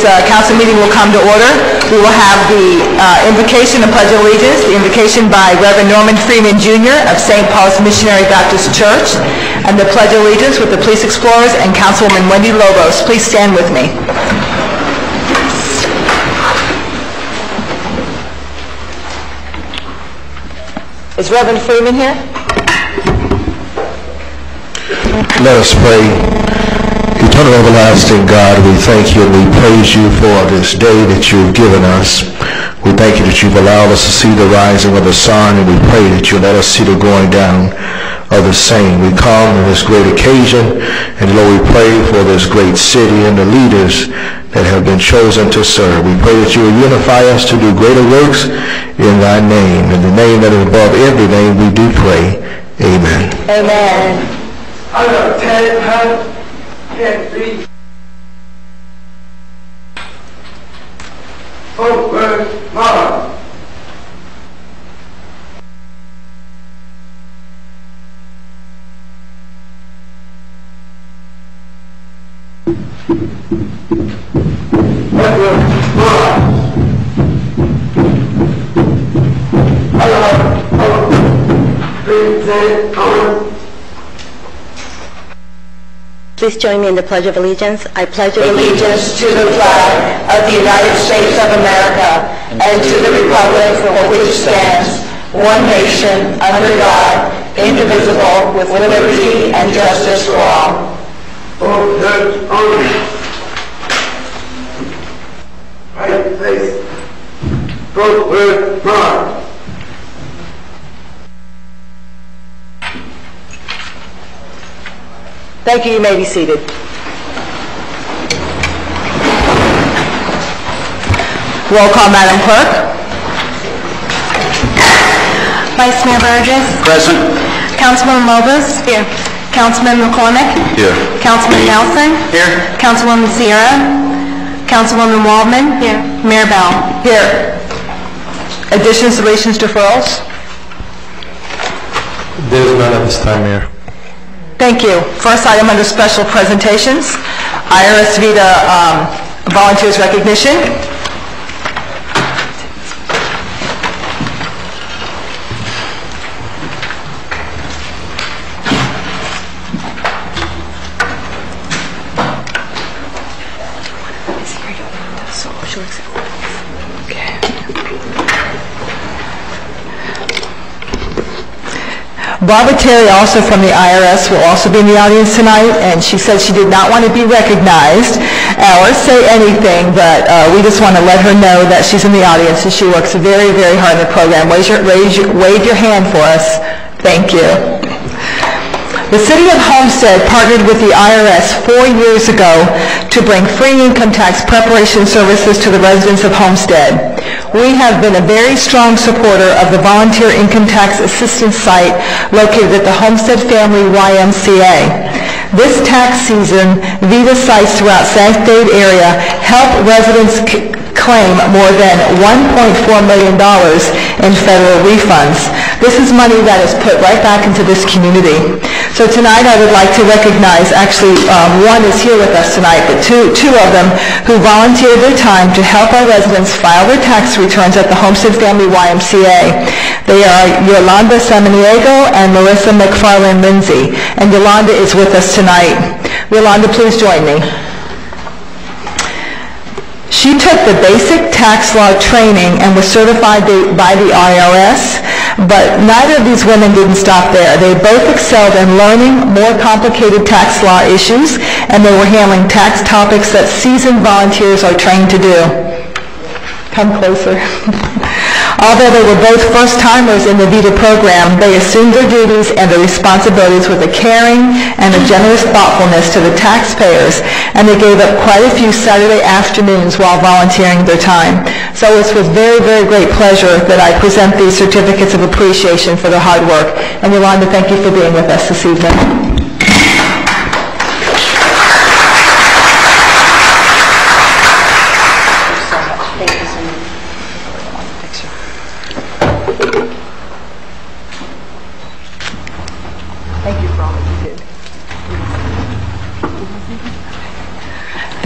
this council meeting will come to order. We will have the invocation and pledge of allegiance, the invocation by Reverend Norman Freeman Jr. of St. Paul's Missionary Baptist Church, and the pledge of allegiance with the Police Explorers and Councilwoman Wendy Lobos. Please stand with me. Is Reverend Freeman here? Let us pray. Eternal everlasting God, we thank you and we praise you for this day that you've given us. We thank you that you've allowed us to see the rising of the sun, and we pray that you let us see the going down of the same. We come to this great occasion, and Lord, we pray for this great city and the leaders that have been chosen to serve. We pray that you will unify us to do greater works in thy name. In the name that is above every name we do pray. Amen. Amen. I got 10 hands, 10 feet. Open mouth. Please join me in the Pledge of Allegiance. I pledge Allegiance to the flag of the United States of America and to the republic for which it stands, one nation, under God, indivisible, with liberty and justice for all. Both hands on. Right face. Forward march. Thank you. You may be seated. Roll call, Madam Clerk. Vice Mayor Burgess. Present. Councilwoman Lobos. Here. Councilman McCormick. Here. Councilman Nelson. Here. Councilwoman Sierra. Councilwoman Waldman. Here. Mayor Bell. Here. Additions, deletions, deferrals? There's none at this time, Mayor. Thank you. First item under special presentations, IRS Vita Volunteers Recognition. Barbara Terry, also from the IRS, will also be in the audience tonight, and she said she did not want to be recognized or say anything, but we just want to let her know that she's in the audience, and she works very, very hard in the program. Wave your hand for us. Thank you. The City of Homestead partnered with the IRS 4 years ago to bring free income tax preparation services to the residents of Homestead. We have been a very strong supporter of the volunteer income tax assistance site located at the Homestead Family YMCA. This tax season, Vita sites throughout St. Dave area help residents claim more than $1.4 million in federal refunds. This is money that is put right back into this community. So tonight I would like to recognize, actually one is here with us tonight, but two of them who volunteered their time to help our residents file their tax returns at the Homestead Family YMCA. They are Yolanda Samaniego and Melissa McFarland Lindsay. And Yolanda is with us tonight. Yolanda, please join me. She took the basic tax law training and was certified by the IRS, but neither of these women didn't stop there. They both excelled in learning more complicated tax law issues, and they were handling tax topics that seasoned volunteers are trained to do. Come closer. Although they were both first-timers in the Vita program, they assumed their duties and their responsibilities with a caring and a generous thoughtfulness to the taxpayers, and they gave up quite a few Saturday afternoons while volunteering their time. So it's with very, very great pleasure that I present these certificates of appreciation for their hard work. And Yolanda, thank you for being with us this evening.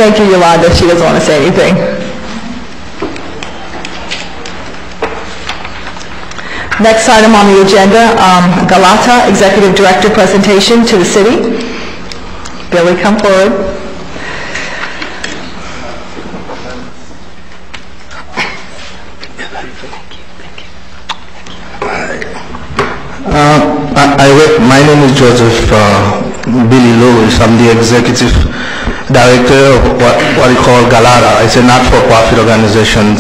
Thank you, Yolanda. She doesn't want to say anything. Next item on the agenda, Galata, Executive Director presentation to the city. Billy, come forward. My name is Joseph Billy Lewis. I'm the Executive Director of what we call Galata. It's a not-for-profit organization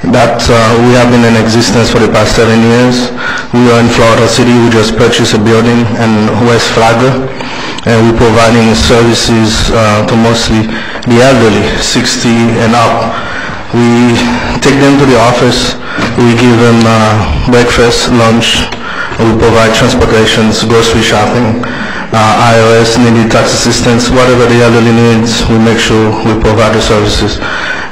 that we have been in existence for the past 7 years. We are in Florida City. We just purchased a building in West Flagler, and we're providing services to mostly the elderly, 60 and up. We take them to the office. We give them breakfast, lunch. We provide transportations, grocery shopping, IRS needed tax assistance, whatever the elderly needs, we make sure we provide the services.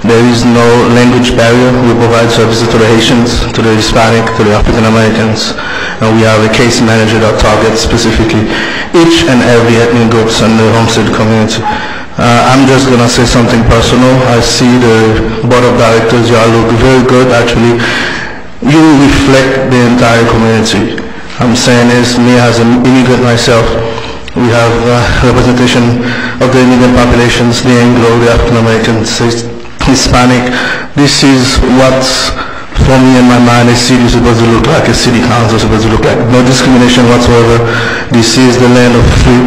There is no language barrier. We provide services to the Haitians, to the Hispanic, to the African Americans, and we have a case manager that targets specifically each and every ethnic groups in the Homestead community. I'm just going to say something personal. I see the board of directors, you all look very good actually. You reflect the entire community. I'm saying this, me as an immigrant myself, we have representation of the immigrant populations, the Anglo, the African Americans, Hispanic. This is what, for me in my mind, a city is supposed to look like, a city council is supposed to look like. No discrimination whatsoever. This is the land of free,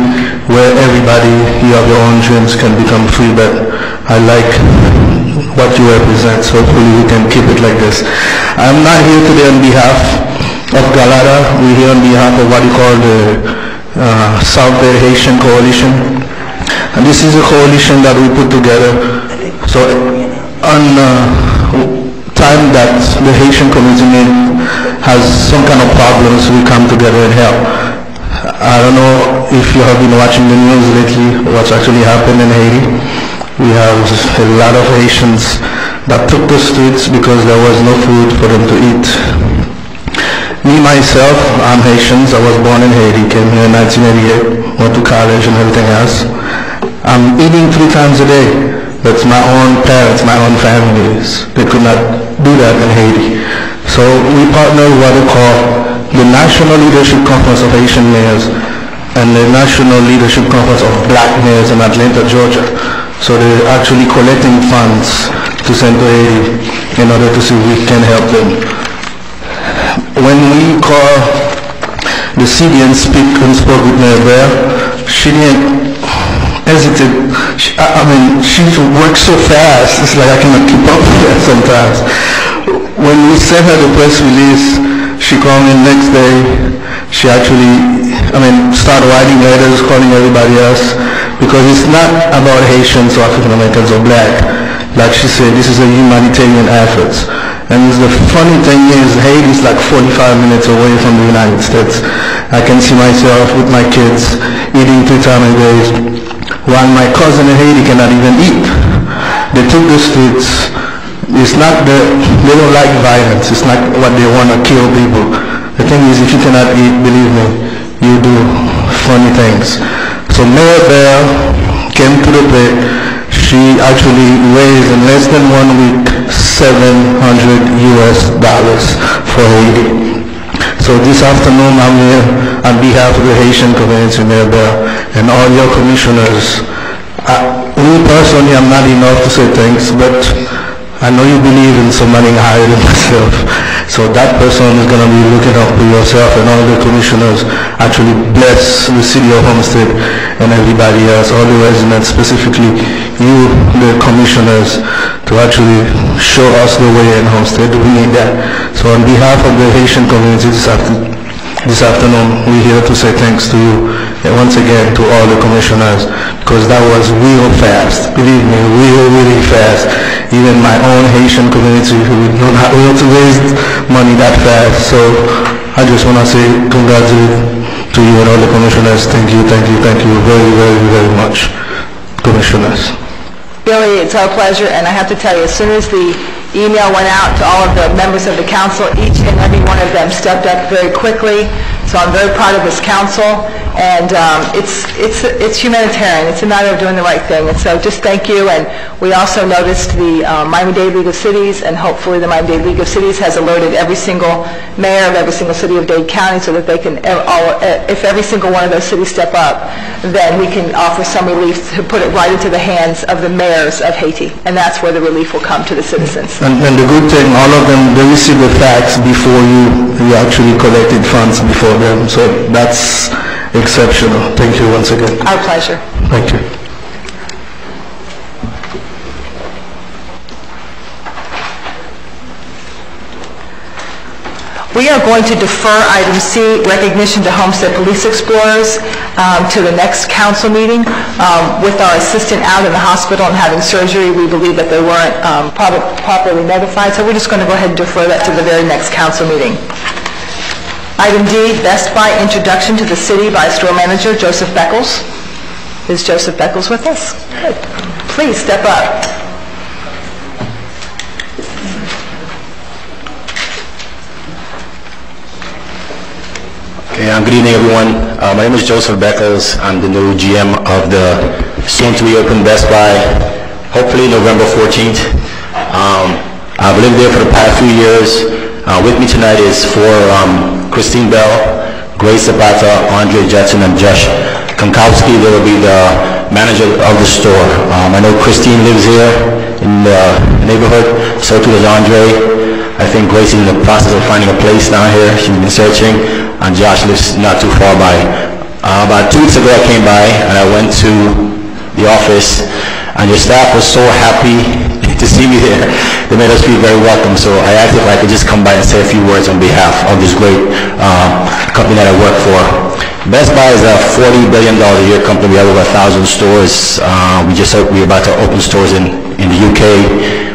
where everybody, you have your own dreams, can become free, but I like what you represent, so hopefully we can keep it like this. I'm not here today on behalf of Galata. We're here on behalf of what we call the South Bay Haitian Coalition. And this is a coalition that we put together. So on time that the Haitian community has some kind of problems, we come together and help. I don't know if you have been watching the news lately, what's actually happened in Haiti. We have a lot of Haitians that took the streets because there was no food for them to eat. Me, myself, I'm Haitian. I was born in Haiti, came here in 1988, went to college and everything else. I'm eating 3 times a day. That's my own parents, my own families. They could not do that in Haiti. So we partner with what we call the National Leadership Conference of Haitian Mayors and the National Leadership Conference of Black Mayors in Atlanta, Georgia. So they're actually collecting funds to send to Haiti in order to see if we can help them. When we call the city and spoke with Mayor Bear, she didn't hesitate. She works so fast, it's like I cannot keep up with her sometimes. When we sent her the press release, she called me next day. She actually, started writing letters, calling everybody else, because it's not about Haitians or African Americans or Black. Like she said, this is a humanitarian effort. And the funny thing is, Haiti is like 45 minutes away from the United States. I can see myself with my kids eating 3 times a day, while my cousin in Haiti cannot even eat. They took the streets. It's not they don't like violence. It's not what they want to kill people. The thing is, if you cannot eat, believe me, you do funny things. So Mayor Bear came to the plate. She actually raised in less than 1 week $700 for Haiti. So this afternoon I'm here on behalf of the Haitian community, Mayor Bear, and all your commissioners. Me personally, I'm not enough to say thanks, but I know you believe in somebody higher than myself. So that person is going to be looking up for yourself, and all the commissioners actually bless the city of Homestead and everybody else, all the residents, specifically you, the commissioners, to actually show us the way in Homestead. We need that. So on behalf of the Haitian community this afternoon, we're here to say thanks to you, and once again to all the commissioners, because that was real fast. Believe me, really fast. Even my own Haitian community, we don't have to raise money that fast. So I just want to say congratulations to you and all the commissioners. Thank you very much, commissioners. Billy, it's our pleasure, and I have to tell you, as soon as the email went out to all of the members of the council, each and every one of them stepped up very quickly, So I'm very proud of this council, and it's humanitarian. It's a matter of doing the right thing. And so just thank you. And we also noticed the Miami-Dade League of Cities, and hopefully the Miami-Dade League of Cities has alerted every single mayor of every single city of Dade County so that they can, if every single one of those cities step up, then we can offer some relief to put it right into the hands of the mayors of Haiti. And that's where the relief will come to the citizens. And the good thing, all of them, they receive the facts before you actually collected funds before them. So that's exceptional. Thank you once again. Our pleasure. Thank you. We are going to defer item C, recognition to Homestead Police Explorers, to the next council meeting. With our assistant out in the hospital and having surgery, we believe that they weren't properly notified, so we're just going to go ahead and defer that to the very next council meeting. Item D, Best Buy introduction to the city by store manager Joseph Beckles. Is Joseph Beckles with us? Good. Please step up. Okay, good evening, everyone. My name is Joseph Beckles. I'm the new GM of the soon-to-be-open Best Buy, hopefully November 14th. I've lived there for the past few years. With me tonight is Christine Bell, Grace Zapata, Andre Jetson, and Josh Konkowski. They will be the manager of the store. I know Christine lives here in the neighborhood, so too does Andre. I think Grace is in the process of finding a place down here. She's been searching, and Josh lives not too far by. About 2 weeks ago I came by and I went to the office, and your staff was so happy to see me there. They made us feel very welcome, so I asked if I could just come by and say a few words on behalf of this great company that I work for. Best Buy is a $40 billion a year company. We have over 1,000 stores. We're about to open stores in the UK.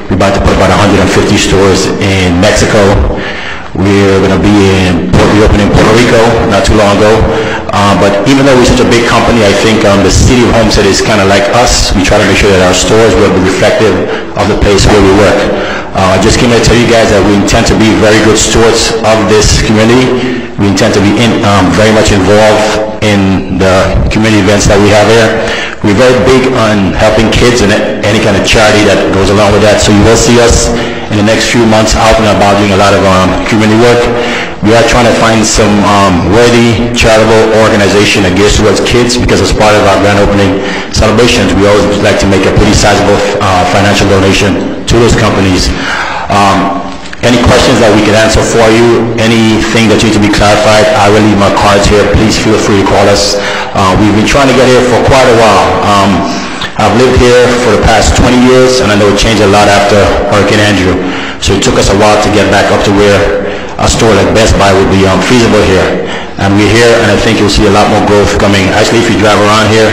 We're about to put about 150 stores in Mexico. We're going to be we opened in Puerto Rico not too long ago. But even though we're such a big company, I think the city of Homestead is kind of like us. We try to make sure that our stores will be reflective of the place where we work. I just came to tell you guys that we intend to be very good stewards of this community. We intend to be very much involved in the community events that we have here. We're very big on helping kids and any kind of charity that goes along with that. So you will see us in the next few months out and about doing a lot of community work. We are trying to find some worthy charitable organization that gears towards kids, because as part of our grand opening celebrations, we always like to make a pretty sizable financial donation to those companies. Any questions that we can answer for you, anything that needs to be clarified, I will leave my cards here. Please feel free to call us. We've been trying to get here for quite a while. I've lived here for the past 20 years, and I know it changed a lot after Hurricane Andrew. So it took us a while to get back up to where a store like Best Buy would be feasible here. And we're here, and I think you'll see a lot more growth coming. Actually, if you drive around here,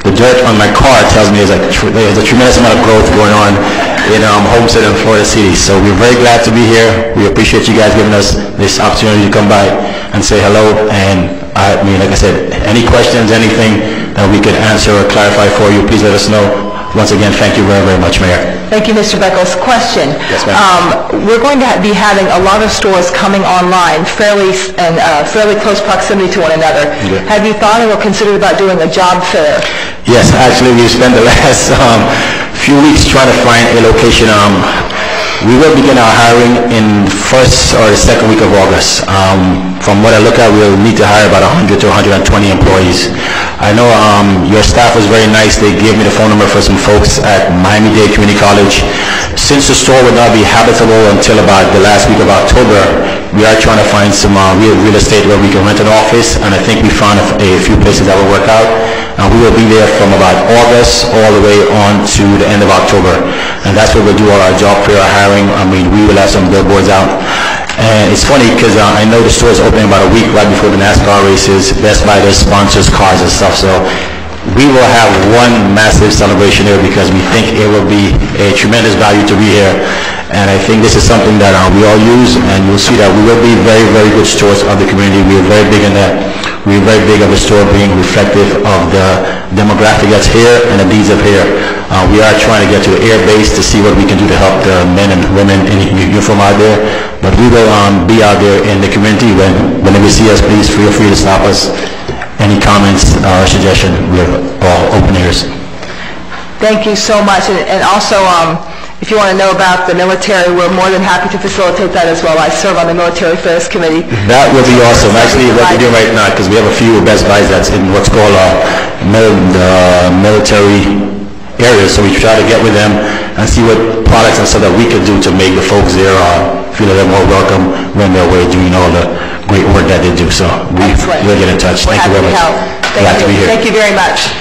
the dirt on my car tells me there's a tremendous amount of growth going on in Homestead and Florida City. So we're very glad to be here. We appreciate you guys giving us this opportunity to come by and say hello. And I mean, like I said, any questions, anything that we could answer or clarify for you, please let us know. Once again, thank you very, very much, Mayor. Thank you, Mr. Beckles. Question. Yes, ma'am. We're going to be having a lot of stores coming online fairly close proximity to one another. Okay. Have you thought or considered about doing a job fair? Yes, actually, we've spent the last few weeks trying to find a location. We will begin our hiring in the first or the second week of August. From what I look at, we'll need to hire about 100 to 120 employees. I know your staff was very nice. They gave me the phone number for some folks at Miami-Dade Community College. Since the store would not be habitable until about the last week of October, we are trying to find some real estate where we can rent an office, and I think we found a few places that will work out. We will be there from about August all the way on to the end of October, and that's where we'll do all our job fair hiring. I mean, we will have some billboards out. And it's funny because I know the store is opening about a week right before the NASCAR races. Best Buy does sponsors cars and stuff, so we will have one massive celebration here because we think it will be a tremendous value to be here. And I think this is something that we all use, and you'll see that we will be very, very good stewards of the community. We are very big in that. we're very big of a store being reflective of the demographic that's here and the needs of here. We are trying to get to the air base to see what we can do to help the men and women in uniform out there, but we will be out there in the community. Whenever you see us, please feel free to stop us. Any comments or suggestions, we're all open ears. Thank you so much. And also, if you want to know about the military, we're more than happy to facilitate that as well. I serve on the Military Affairs Committee. That would be awesome. Actually, what we're doing right now, because we have a few Best Buys that's in what's called military areas, so we try to get with them and see what products and stuff that we can do to make the folks there feel a little more welcome when they're away doing all the great work that they do. So we'll get in touch. Thank you very much. Glad to be here. Thank you very much.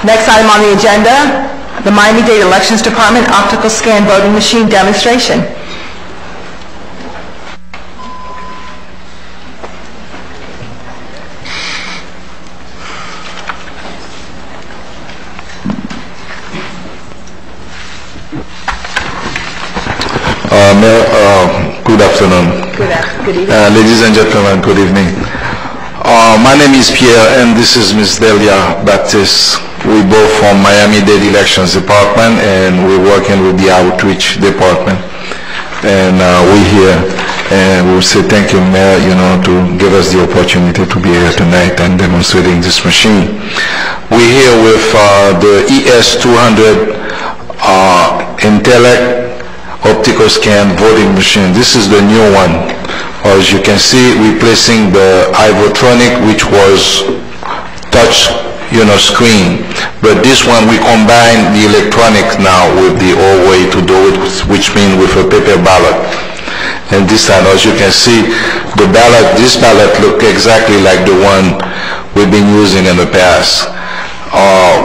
Next item on the agenda, the Miami-Dade Elections Department optical scan voting machine demonstration. Good afternoon. Good evening. Ladies and gentlemen, good evening. My name is Pierre and this is Ms. Delia Baptiste. We both from Miami-Dade Elections Department and we're working with the Outreach Department. And we're here and we'll say thank you, Mayor, to give us the opportunity to be here tonight and demonstrating this machine. We're here with the ES200 Intellect optical scan voting machine. This is the new one. As you can see, replacing the Ivotronic, which was touch screen. But this one, we combine the electronic now with the old way to do it, which means with a paper ballot. And this time, as you can see, this ballot look exactly like the one we've been using in the past.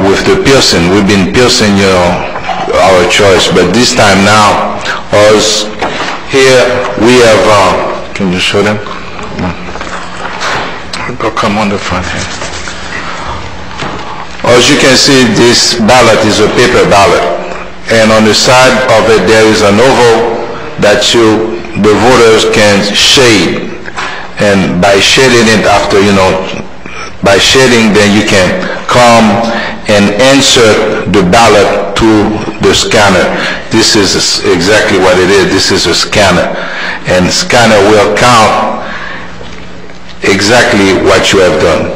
With the piercing, we've been piercing, our choice. But this time now, as here we have, can you show them? Come on the front here. As you can see, this ballot is a paper ballot. And on the side of it, there is an oval that the voters can shade. And by shading it after, by shading, then you can come and insert the ballot to the scanner. This is exactly what it is. This is a scanner. And the scanner will count exactly what you have done.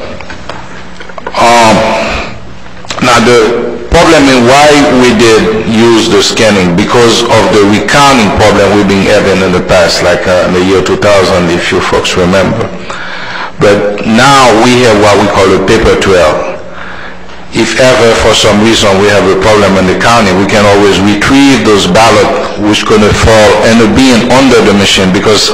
Now the problem in why we did use the scanning, because of the recounting problem we've been having in the past, like in the year 2000, if you folks remember. But now we have what we call a paper trail. If ever for some reason we have a problem in the county, we can always retrieve those ballots which going to fall and being under the machine, because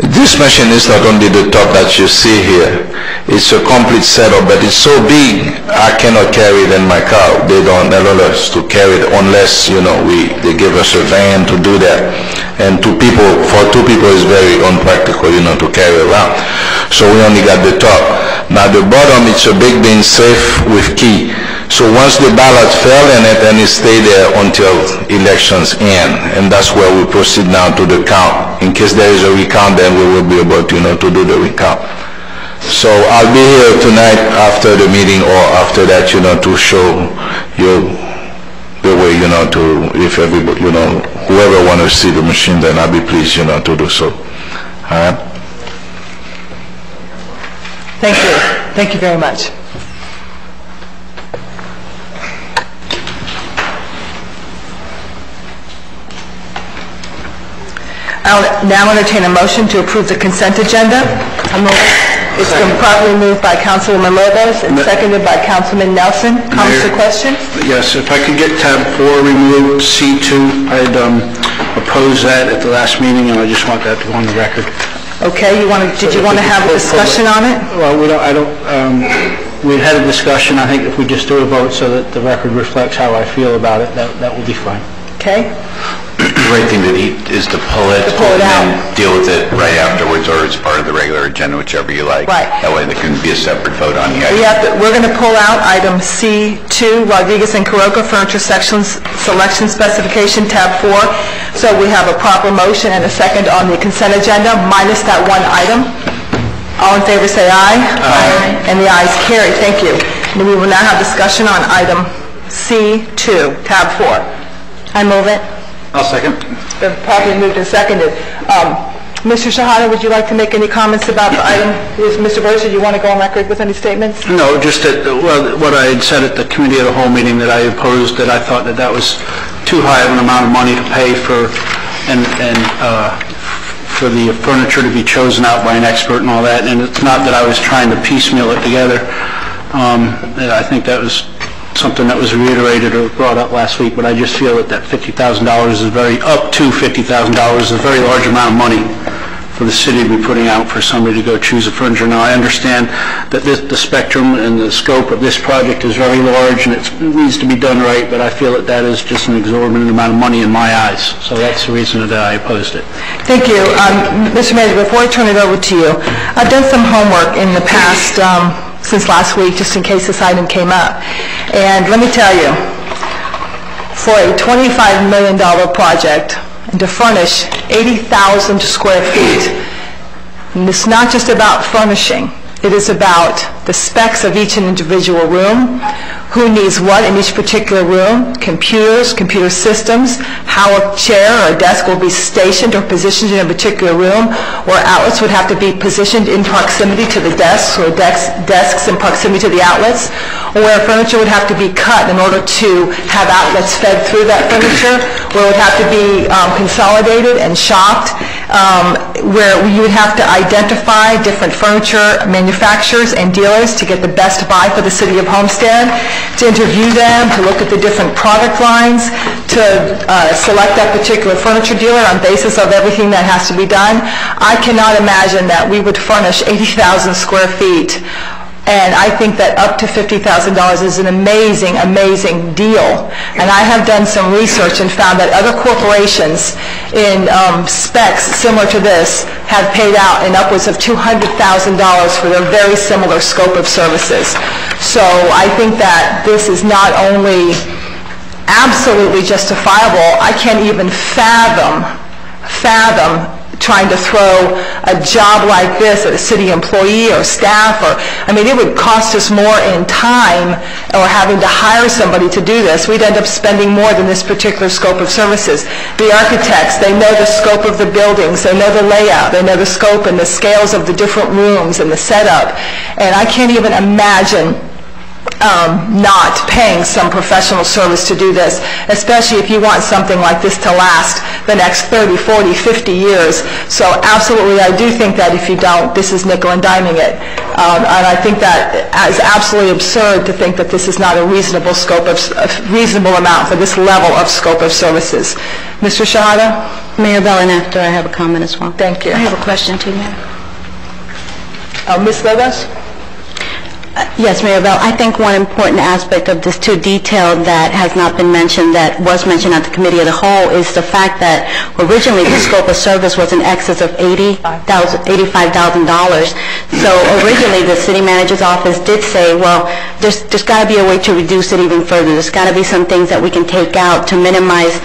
this machine is not only the top that you see here. It's a complete setup, but it's so big I cannot carry it in my car. They don't allow us to carry it unless they give us a van to do that. And for two people it's very unpractical, to carry around. So we only got the top. Now the bottom, it's a big bin safe with key. So once the ballot fell in it, and it stay there until elections end, and that's where we proceed now to the count. In case there is a recount, then we will be able to do the recount. So I'll be here tonight after the meeting or after that, to show you the way, if everybody, whoever want to see the machine, then I'll be pleased, to do so. All right. Thank you. Thank you very much. I'll now entertain a motion to approve the consent agenda. It's been properly moved by Councilwoman Lopez and seconded by Councilman Nelson. Comments or questions? Yes, if I could get tab 4 removed, C2. I'd opposed that at the last meeting, and I just want that to go on the record. Okay, did you want to have a discussion on it? Well, we had a discussion. I think if we just do a vote so that the record reflects how I feel about it, that will be fine. Okay. right thing is to pull it pull it out. and then deal with it right afterwards, or as part of the regular agenda, whichever you like. Right. That way there can be a separate vote on the item. We're going to pull out item C2, Rodriguez and Caroca Furniture Sections Selection Specification, tab 4. So we have a proper motion and a second on the consent agenda, minus that one item. All in favor say aye. Aye. And the ayes carry. Thank you. And we will now have discussion on item C2, tab 4. I move it. I'll second. Been properly moved and seconded. Mr. Shahada, would you like to make any comments about the item? Mr. Burge, do you want to go on record with any statements? No, just that, well, what I had said at the committee of the whole meeting, that I opposed, that I thought that that was too high of an amount of money to pay for, for the furniture to be chosen out by an expert and all that. And it's not that I was trying to piecemeal it together. I think that was something that was reiterated or brought up last week, but I just feel that $50,000 is up to $50,000 is a very large amount of money for the city to be putting out for somebody to go choose a furniture. Now, I understand that the spectrum and the scope of this project is very large and it needs to be done right, but I feel that that is just an exorbitant amount of money in my eyes. So that's the reason that I opposed it. Thank you. Mr. Manager, before I turn it over to you, I've done some homework in the past since last week, just in case this item came up. And let me tell you, for a $25 million project, and to furnish 80,000 square feet, and it's not just about furnishing, it is about the specs of each individual room, who needs what in each particular room, computers, computer systems, how a chair or a desk will be stationed or positioned in a particular room, where outlets would have to be positioned in proximity to the desks, or desks in proximity to the outlets, or where furniture would have to be cut in order to have outlets fed through that furniture, where it would have to be consolidated and shopped, where you would have to identify different furniture manufacturers and dealers to get the best buy for the city of Homestead, to interview them, to look at the different product lines, to select that particular furniture dealer on basis of everything that has to be done. I cannot imagine that we would furnish 80,000 square feet. And I think that up to $50,000 is an amazing, amazing deal. And I have done some research and found that other corporations in specs similar to this have paid out in upwards of $200,000 for their very similar scope of services. So I think that this is not only absolutely justifiable, I can't even fathom trying to throw a job like this at a city employee or staff, or, I mean, it would cost us more in time or having to hire somebody to do this. We'd end up spending more than this particular scope of services. The architects, they know the scope of the buildings, they know the layout, they know the scope and the scales of the different rooms and the setup, and I can't even imagine not paying some professional service to do this, especially if you want something like this to last the next 30, 40, 50 years. So absolutely, I do think that if you don't, this is nickel and diming it. And I think that is absolutely absurd to think that this is not a reasonable reasonable amount for this level of scope of services. Mr. Shahada? Mayor Bell, and after I have a comment as well. Thank you. I have a question too, Mayor. Ms. Lobos? Yes, Mayor Bell, I think one important aspect of this too detailed that has not been mentioned, that was mentioned at the committee of the whole, is the fact that originally the scope of service was in excess of $85,000. So originally the city manager's office did say, well, there's got to be a way to reduce it even further. There's got to be some things that we can take out to minimize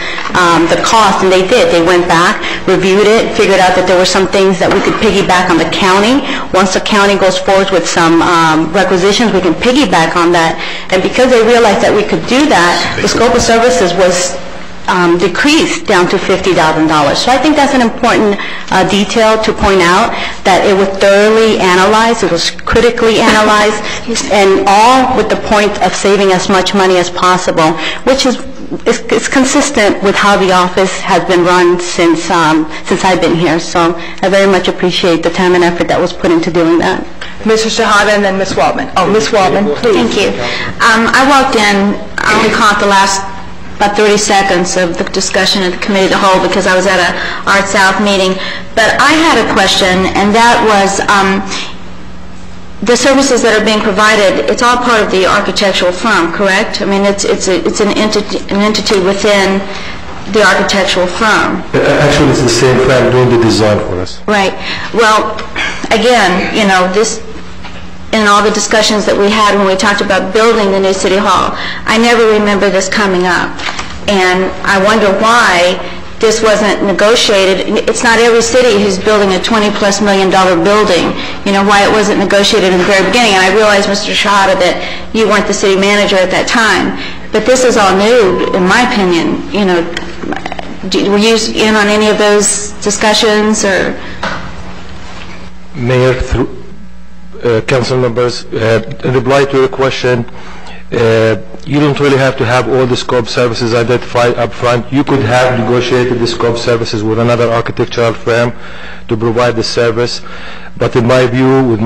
the cost, and they did. They went back, reviewed it, figured out that there were some things that we could piggyback on the county. Once the county goes forward with some requisitions, we can piggyback on that. And because they realized that we could do that, the scope of services was decreased down to $50,000. So I think that's an important detail to point out, that it was thoroughly analyzed, it was critically analyzed, and all with the point of saving as much money as possible, which is consistent with how the office has been run since I've been here. So I very much appreciate the time and effort that was put into doing that. Mr. Shahada and then Ms. Waldman. Oh, Ms. Waldman, please. Thank you. I walked in, I only caught the last about 30 seconds of the discussion at the committee of the whole because I was at a Art South meeting. But I had a question, and that was the services that are being provided, it's all part of the architectural firm, correct? I mean, it's an entity within the architectural firm. Actually, it's the same firm doing the design for us. Right. Well, again, you know, this, in all the discussions that we had when we talked about building the new City Hall, I never remember this coming up. And I wonder why this wasn't negotiated. It's not every city who's building a $20+ million building, you know, why it wasn't negotiated in the very beginning. And I realize, Mr. Shahada, that you weren't the city manager at that time. But this is all new, in my opinion. You know, were you in on any of those discussions, or? Mayor, through council members, in reply to your question, you don't really have to have all the scope services identified up front. You could have negotiated the scope services with another architectural firm to provide the service. But in my view, with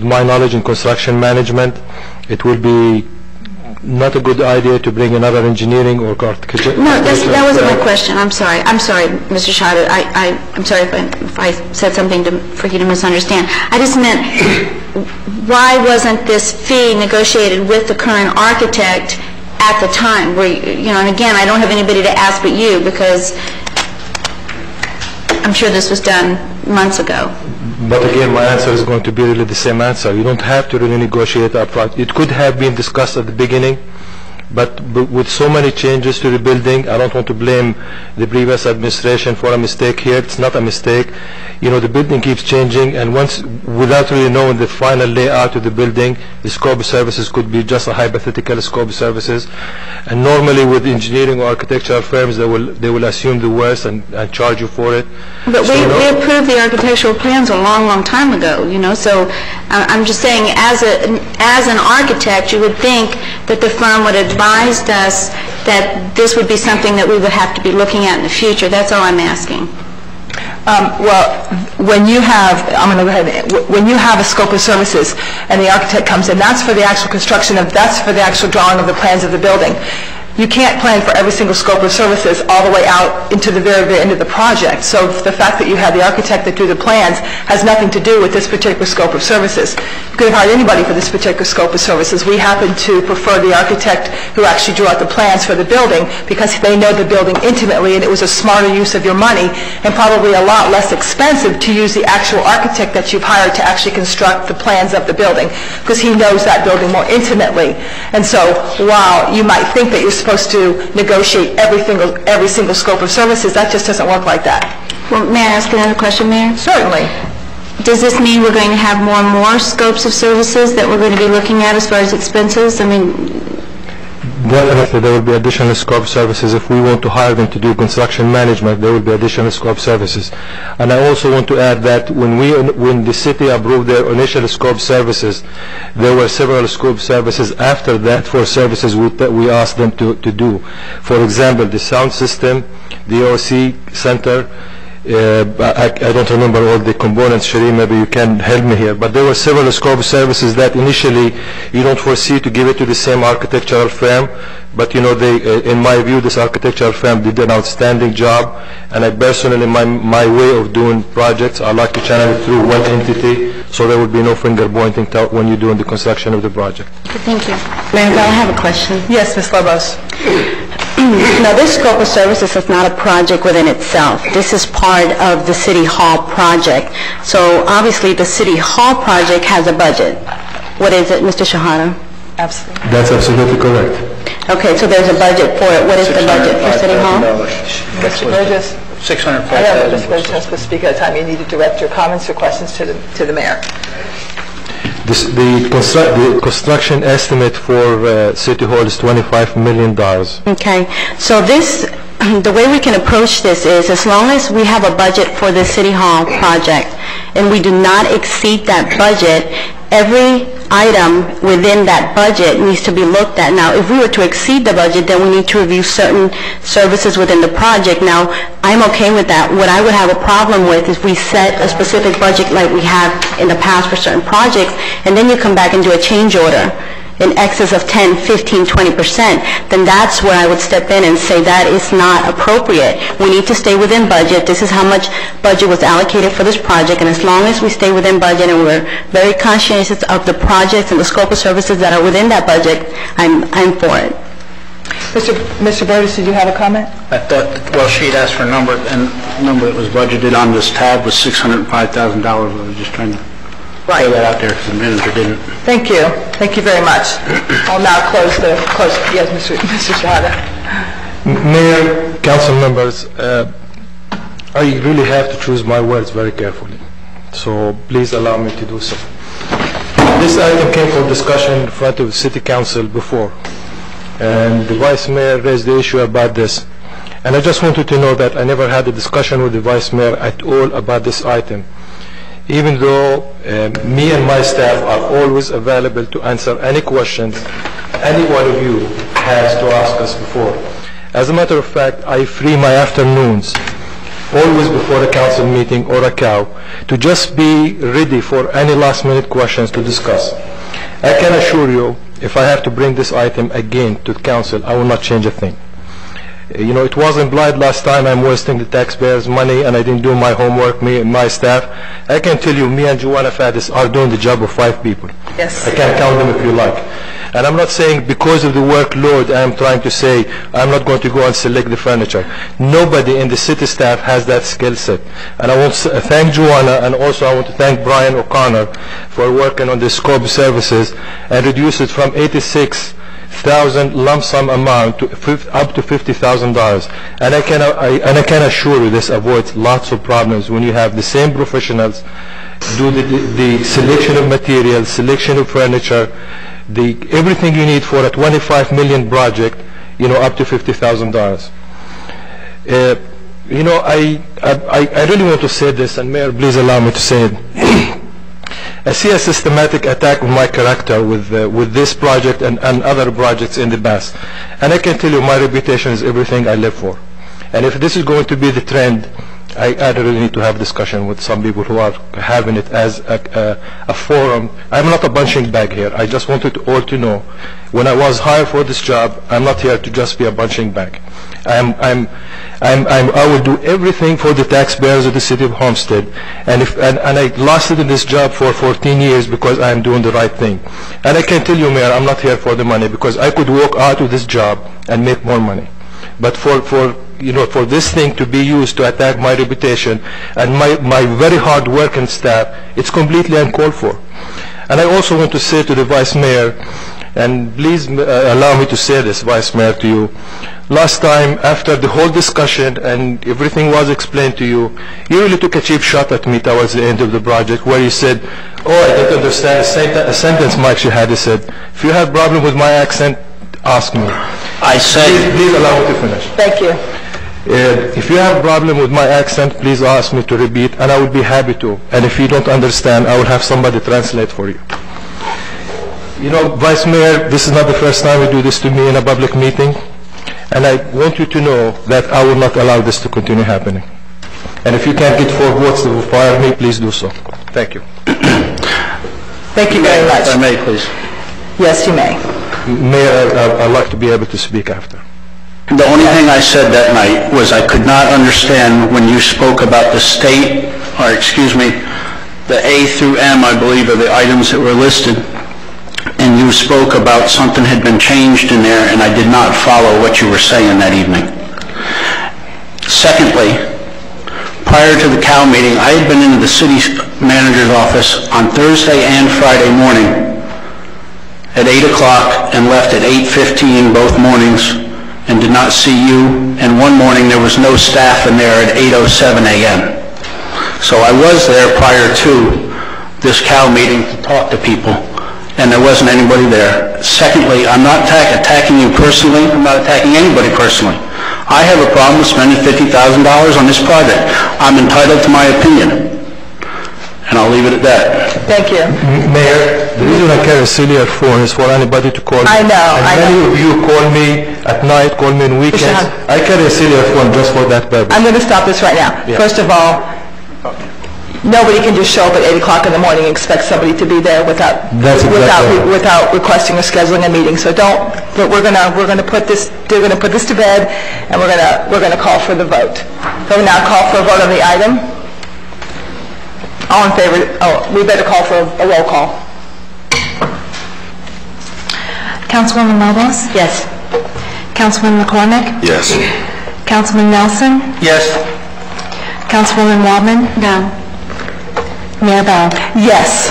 my knowledge in construction management, it will be not a good idea to bring another engineering or architecture. No, that wasn't my question. I'm sorry. I'm sorry, Mr. Shahada. I'm sorry if I said something for you to misunderstand. I just meant, why wasn't this fee negotiated with the current architect at the time? Where, you know, and again, I don't have anybody to ask but you, because I'm sure this was done months ago. But again, my answer is going to be really the same answer. You don't have to really negotiate up front. It could have been discussed at the beginning, but with so many changes to the building, I don't want to blame the previous administration for a mistake here. It's not a mistake. You know, the building keeps changing, and once, without really knowing the final layout of the building, the scope of services could be just a hypothetical scope of services. And normally with engineering or architectural firms, they will assume the worst and charge you for it. But so we approved the architectural plans a long, long time ago, you know, so I'm just saying, as an architect, you would think that the firm would advise us that this would be something that we would have to be looking at in the future. That's all I'm asking. Well, when you have, I'm going to go ahead, when you have a scope of services and the architect comes in, that's for the actual construction of, that's for the actual drawing of the plans of the building. You can't plan for every single scope of services all the way out into the very, very end of the project. So the fact that you had the architect that drew the plans has nothing to do with this particular scope of services. You could have hired anybody for this particular scope of services. We happen to prefer the architect who actually drew out the plans for the building, because they know the building intimately, and it was a smarter use of your money and probably a lot less expensive to use the actual architect that you've hired to actually construct the plans of the building, because he knows that building more intimately. And so while you might think that you're supposed to negotiate every single scope of services, that just doesn't work like that. Well, may I ask another question, Mayor? Certainly. Does this mean we're going to have more and more scopes of services that we're going to be looking at as far as expenses? I mean, definitely there will be additional scope services. If we want to hire them to do construction management, there will be additional scope services. And I also want to add that when the city approved their initial scope services, there were several scope services after that for services that we asked them to do. For example, the sound system, the OC center. I don't remember all the components, Sheree, maybe you can help me here, but there were several scope services that initially you don't foresee to give it to the same architectural firm, but you know, in my view, this architectural firm did an outstanding job, and I personally, my way of doing projects, I like to channel it through one entity, so there will be no finger pointing when you're doing the construction of the project. Thank you. Mayor, I have a question. Yes, Ms. Lobos. Now, this scope of services is not a project within itself. This is part of the City Hall project. So obviously the City Hall project has a budget. What is it, Mr. Shahada? Absolutely. That's absolutely correct. Okay, so there's a budget for it. What is the budget for City Hall? Mr. Burgess. $605,000. I know, Mr. Burgess is supposed to speak at a time. You need to direct your comments or questions to the mayor. The construction estimate for City Hall is $25 million. Okay, so the way we can approach this is, as long as we have a budget for the City Hall project and we do not exceed that budget, every item within that budget needs to be looked at. Now, if we were to exceed the budget, then we need to review certain services within the project. Now, I'm okay with that. What I would have a problem with is we set a specific budget like we have in the past for certain projects, and then you come back and do a change order in excess of 10, 15, 20%, then that's where I would step in and say that is not appropriate. We need to stay within budget. This is how much budget was allocated for this project, and as long as we stay within budget and we're very conscientious of the projects and the scope of services that are within that budget, I'm for it. Mr. Burtis, did you have a comment? I thought, well, she'd asked for a number, and the number that was budgeted on this tab was $605,000. I was just trying to throw that out there because the manager didn't. Thank you. Thank you very much. I'll now close, yes, Mr. Shahada. Mayor, council members, I really have to choose my words very carefully. So please allow me to do so. This item came for discussion in front of the City Council before, and the Vice Mayor raised the issue about this. And I just wanted to know that I never had a discussion with the Vice Mayor at all about this item, even though me and my staff are always available to answer any questions any one of you has to ask us before. As a matter of fact, I free my afternoons always before a council meeting or a cow to just be ready for any last-minute questions to discuss. I can assure you, if I have to bring this item again to the council, I will not change a thing. You know, it wasn't blind last time. I'm wasting the taxpayers' money and I didn't do my homework, me and my staff. I can tell you, me and Joanna Faddis are doing the job of 5 people. Yes. I can count them if you like. And I'm not saying because of the workload, I'm trying to say I'm not going to go and select the furniture. Nobody in the city staff has that skill set. And I want to thank Joanna, and also I want to thank Brian O'Connor for working on the scope of services and reduce it from $86,000 lump sum amount to up to $50,000. And I can assure you this avoids lots of problems when you have the same professionals do the selection of materials, selection of furniture, everything you need for a 25 million project, you know, up to $50,000. You know, I really want to say this, and Mayor, please allow me to say it. I see a systematic attack on my character with this project and other projects in the past. And I can tell you my reputation is everything I live for. And if this is going to be the trend, I really need to have a discussion with some people who are having it as a forum. I'm not a punching bag here. I just wanted all to know, when I was hired for this job, I'm not here to just be a punching bag. I will do everything for the taxpayers of the city of Homestead, and I lasted in this job for 14 years because I am doing the right thing. And I can tell you, Mayor, I'm not here for the money, because I could walk out of this job and make more money. But for this thing to be used to attack my reputation and my very hard working staff, it's completely uncalled for. And I also want to say to the Vice Mayor, and please allow me to say this, Vice Mayor, to you. Last time, after the whole discussion and everything was explained to you, you really took a cheap shot at me towards the end of the project, where you said, oh, I don't understand a sentence Mike Shahada said. If you have a problem with my accent, ask me. I said... Please allow me to finish. Thank you. If you have a problem with my accent, please ask me to repeat, and I will be happy to. And if you don't understand, I will have somebody translate for you. You know, Vice Mayor, this is not the first time you do this to me in a public meeting, and I want you to know that I will not allow this to continue happening. And if you can't get 4 votes to fire me, please do so. Thank you. Thank you very much. If I may, please. Yes, you may. Mayor, I'd like to be able to speak after. The only thing I said that night was I could not understand when you spoke about the state, or excuse me, the A through M, I believe, are the items that were listed, and you spoke about something had been changed in there, and I did not follow what you were saying that evening. Secondly, prior to the cow meeting, I had been into the city manager's office on Thursday and Friday morning at 8 o'clock and left at 8:15 both mornings, and did not see you, and one morning there was no staff in there at 8:07 a.m. So I was there prior to this cow meeting to talk to people, and there wasn't anybody there. Secondly, I'm not attacking you personally. I'm not attacking anybody personally. I have a problem with spending $50,000 on this project. I'm entitled to my opinion, and I'll leave it at that. Thank you. Mayor, the reason I carry a cellular phone is for anybody to call me. I know. Many of you call me at night, call me on weekends. I carry a cellular phone just for that purpose. I'm going to stop this right now. Yeah. First of all, nobody can just show up at 8 o'clock in the morning and expect somebody to be there without requesting or scheduling a meeting. So don't. But we're going to put this. They're going to put this to bed, and we're going to call for the vote. So we now call for a vote on the item. All in favor? Oh, we better call for a roll call. Councilwoman Lobos? Yes. Councilman McCormick? Yes. Councilman Nelson? Yes. Councilwoman Waldman? No. Mayor Bell? Yes.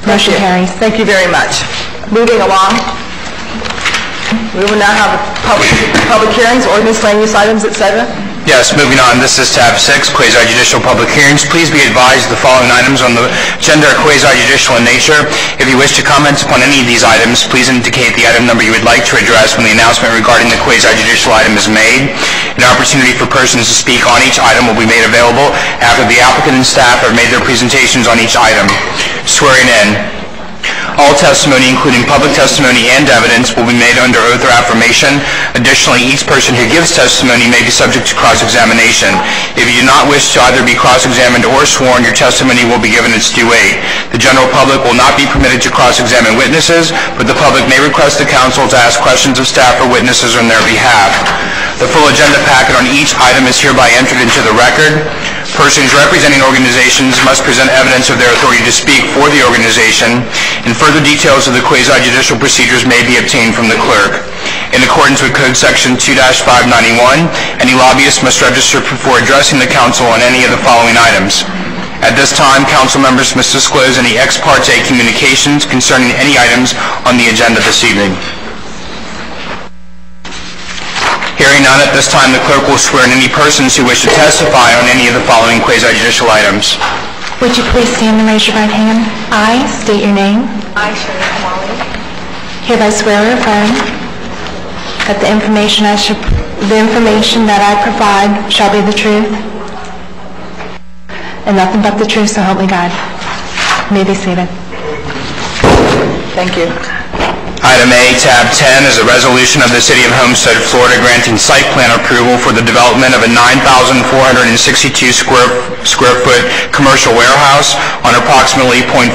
Motion carries. Thank you very much. Moving along, we will now have public hearings, ordinance, land use items, etc. Yes, moving on. This is tab 6, quasi-judicial public hearings. Please be advised the following items on the agenda are quasi-judicial in nature. If you wish to comment upon any of these items, please indicate the item number you would like to address when the announcement regarding the quasi-judicial item is made. An opportunity for persons to speak on each item will be made available after the applicant and staff have made their presentations on each item. Swearing in. All testimony, including public testimony and evidence, will be made under oath or affirmation. Additionally, each person who gives testimony may be subject to cross-examination. If you do not wish to either be cross-examined or sworn, your testimony will be given its due weight. The general public will not be permitted to cross-examine witnesses, but the public may request the council to ask questions of staff or witnesses on their behalf. The full agenda packet on each item is hereby entered into the record. Persons representing organizations must present evidence of their authority to speak for the organization, and further details of the quasi-judicial procedures may be obtained from the clerk. In accordance with Code Section 2-591, any lobbyist must register before addressing the council on any of the following items. At this time, council members must disclose any ex parte communications concerning any items on the agenda this evening. Hearing none, at this time the clerk will swear in any persons who wish to testify on any of the following quasi-judicial items. Would you please stand and raise your right hand? I state your name. I, Shirley Kamali. Hereby swear or affirm that the information that I provide shall be the truth and nothing but the truth, so help me God. You may be seated. Thank you. Item A, tab 10, is a resolution of the City of Homestead, Florida, granting site plan approval for the development of a 9,462 square foot commercial warehouse on approximately 0.57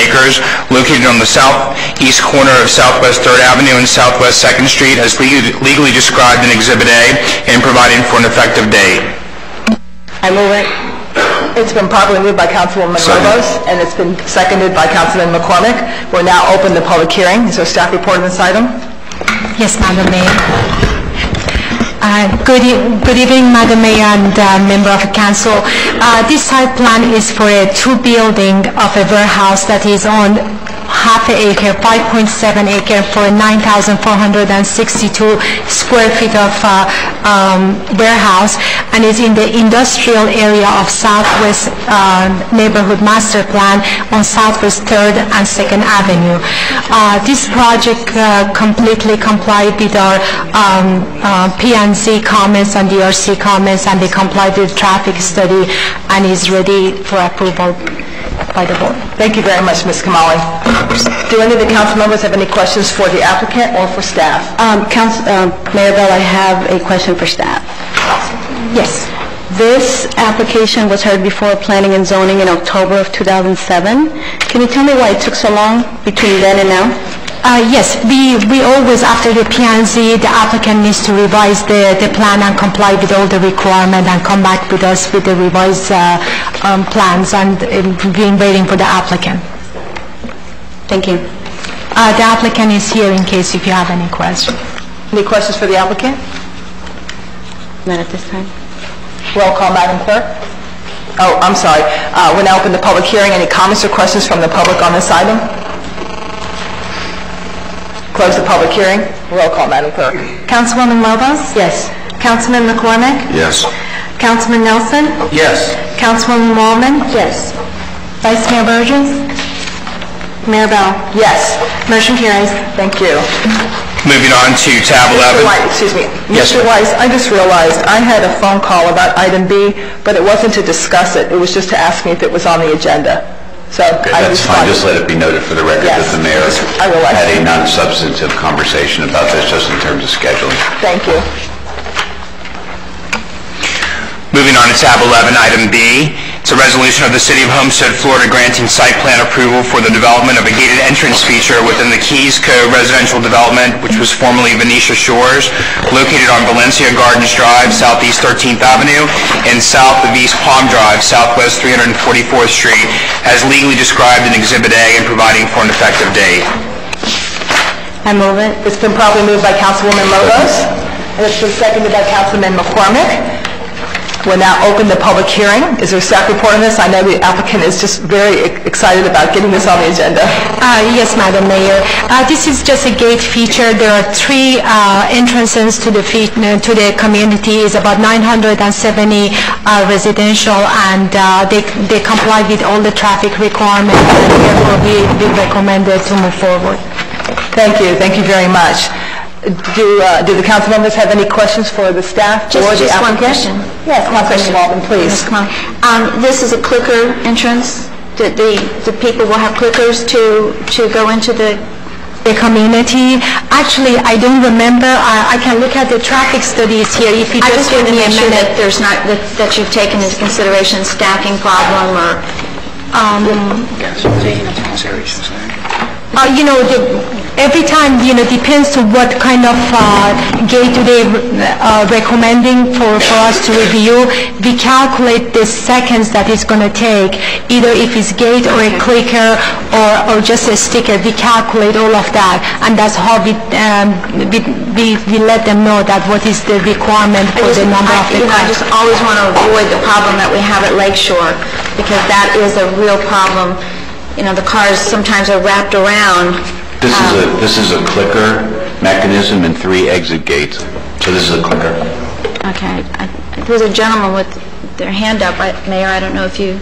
acres located on the southeast corner of Southwest 3rd Avenue and Southwest 2nd Street as legally described in Exhibit A and providing for an effective date. I move it. It's been properly moved by Councilwoman Lobos, and it's been seconded by Councilman McCormick. We'll now open the public hearing. Is there a staff report on this item? Yes, Madam Mayor. Good evening, Madam Mayor and member of the council. This site plan is for a two-building of a warehouse that is on half an acre, 5.7 acre for 9,462 square feet of warehouse, and is in the industrial area of Southwest Neighborhood Master Plan on Southwest 3rd and 2nd Avenue. This project completely complied with our P&Z comments and DRC comments, and they complied with traffic study and is ready for approval by the board. Thank you very much, Ms. Kamali. Do any of the council members have any questions for the applicant or for staff? Mayor Bell, I have a question for staff. Yes. This application was heard before Planning and Zoning in October of 2007. Can you tell me why it took so long between then and now? Yes, we always, after the P&Z, the applicant needs to revise the plan and comply with all the requirements and come back with us with the revised plans, and we've been waiting for the applicant. Thank you. The applicant is here in case if you have any questions. Any questions for the applicant? Not at this time. Roll call, Madam Clerk. Oh, I'm sorry. We'll now open the public hearing. Any comments or questions from the public on this item? Close the public hearing. Roll call, Madam Clerk. Councilwoman Lobos? Yes. Councilman McCormick? Yes. Councilman Nelson? Yes. Councilwoman Waldman? Yes. Vice Mayor Burgess? Mayor Bell? Yes. Motion carries. Thank you. Moving on to tab 11. Excuse me. Yes, Mr. ma'am. Weiss, I just realized I had a phone call about item B, but it wasn't to discuss it. It was just to ask me if it was on the agenda. So I That's fine. responded. Just let it be noted for the record Yes. that the mayor I realize. had a non-substantive conversation about this just in terms of scheduling. Thank you. Moving on to tab 11, item B. It's a resolution of the City of Homestead, Florida, granting site plan approval for the development of a gated entrance feature within the Keys Cove residential development, which was formerly Venetia Shores, located on Valencia Gardens Drive, Southeast 13th Avenue, and south of East Palm Drive, Southwest 344th Street, as legally described in Exhibit A and providing for an effective date. I move it. It's been probably moved by Councilwoman Lobos, and it's been seconded by Councilman McCormick. We'll now open the public hearing. Is there a staff report on this? I know the applicant is just very excited about getting this on the agenda. Yes, Madam Mayor. This is just a gate feature. There are 3 entrances to the community. It's about 970 residential, and they comply with all the traffic requirements, and therefore we recommended to move forward. Thank you. Thank you very much. Do the council members have any questions for the staff or the applicant? Just one question. Yes, Councilman Walden, please. This is a clicker entrance. The people will have clickers to go into the community. Actually, I don't remember. I can look at the traffic studies here. If you just give me a minute. That there's not that you've taken into consideration stacking problem or. Every time, depends to what kind of gate they recommending for us to review. We calculate the seconds that it's going to take, either if it's gate or a clicker or just a sticker. We calculate all of that, and that's how we let them know that what is the requirement for the number of the cars. I just always want to avoid the problem that we have at Lakeshore, because that is a real problem. The cars sometimes are wrapped around. This is a clicker mechanism and 3 exit gates. So this is a clicker. Okay. There's a gentleman with their hand up. Mayor, I don't know if you...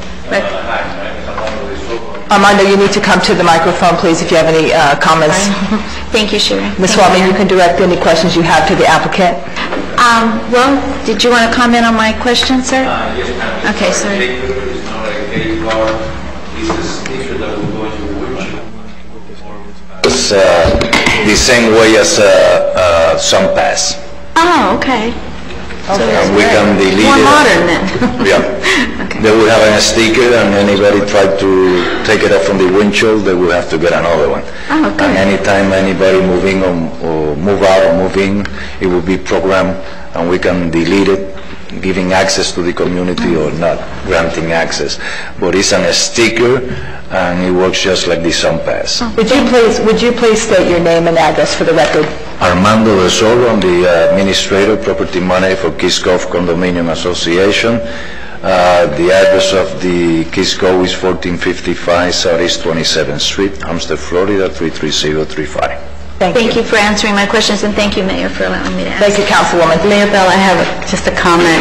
Armando, you need to come to the microphone, please, if you have any comments. Thank you, Sherry. Ms. Waldman, you can direct any questions you have to the applicant. Well, did you want to comment on my question, sir? Yes, ma'am. Okay, sir. It's the same way as some pass. Oh, okay. And we can delete more it. Modern then. Yeah. Okay. They will have a sticker, and anybody try to take it off from the windshield, they will have to get another one. Oh, okay. And anytime anybody moving or move out or move in, it will be programmed, and we can delete it, giving access to the community or not granting access. But it's on a sticker, and it works just like the Sun Pass. Would you please state your name and address for the record? Armando de Solo, I'm the administrator, property manager for Keys Cove Condominium Association. The address of the Keys Cove is 1455 Southeast 27th Street, Homestead, Florida 33035. Thank you for answering my questions, and thank you, Mayor, for allowing me to ask. Thank you, Councilwoman. Mayor Bell, I have just a comment.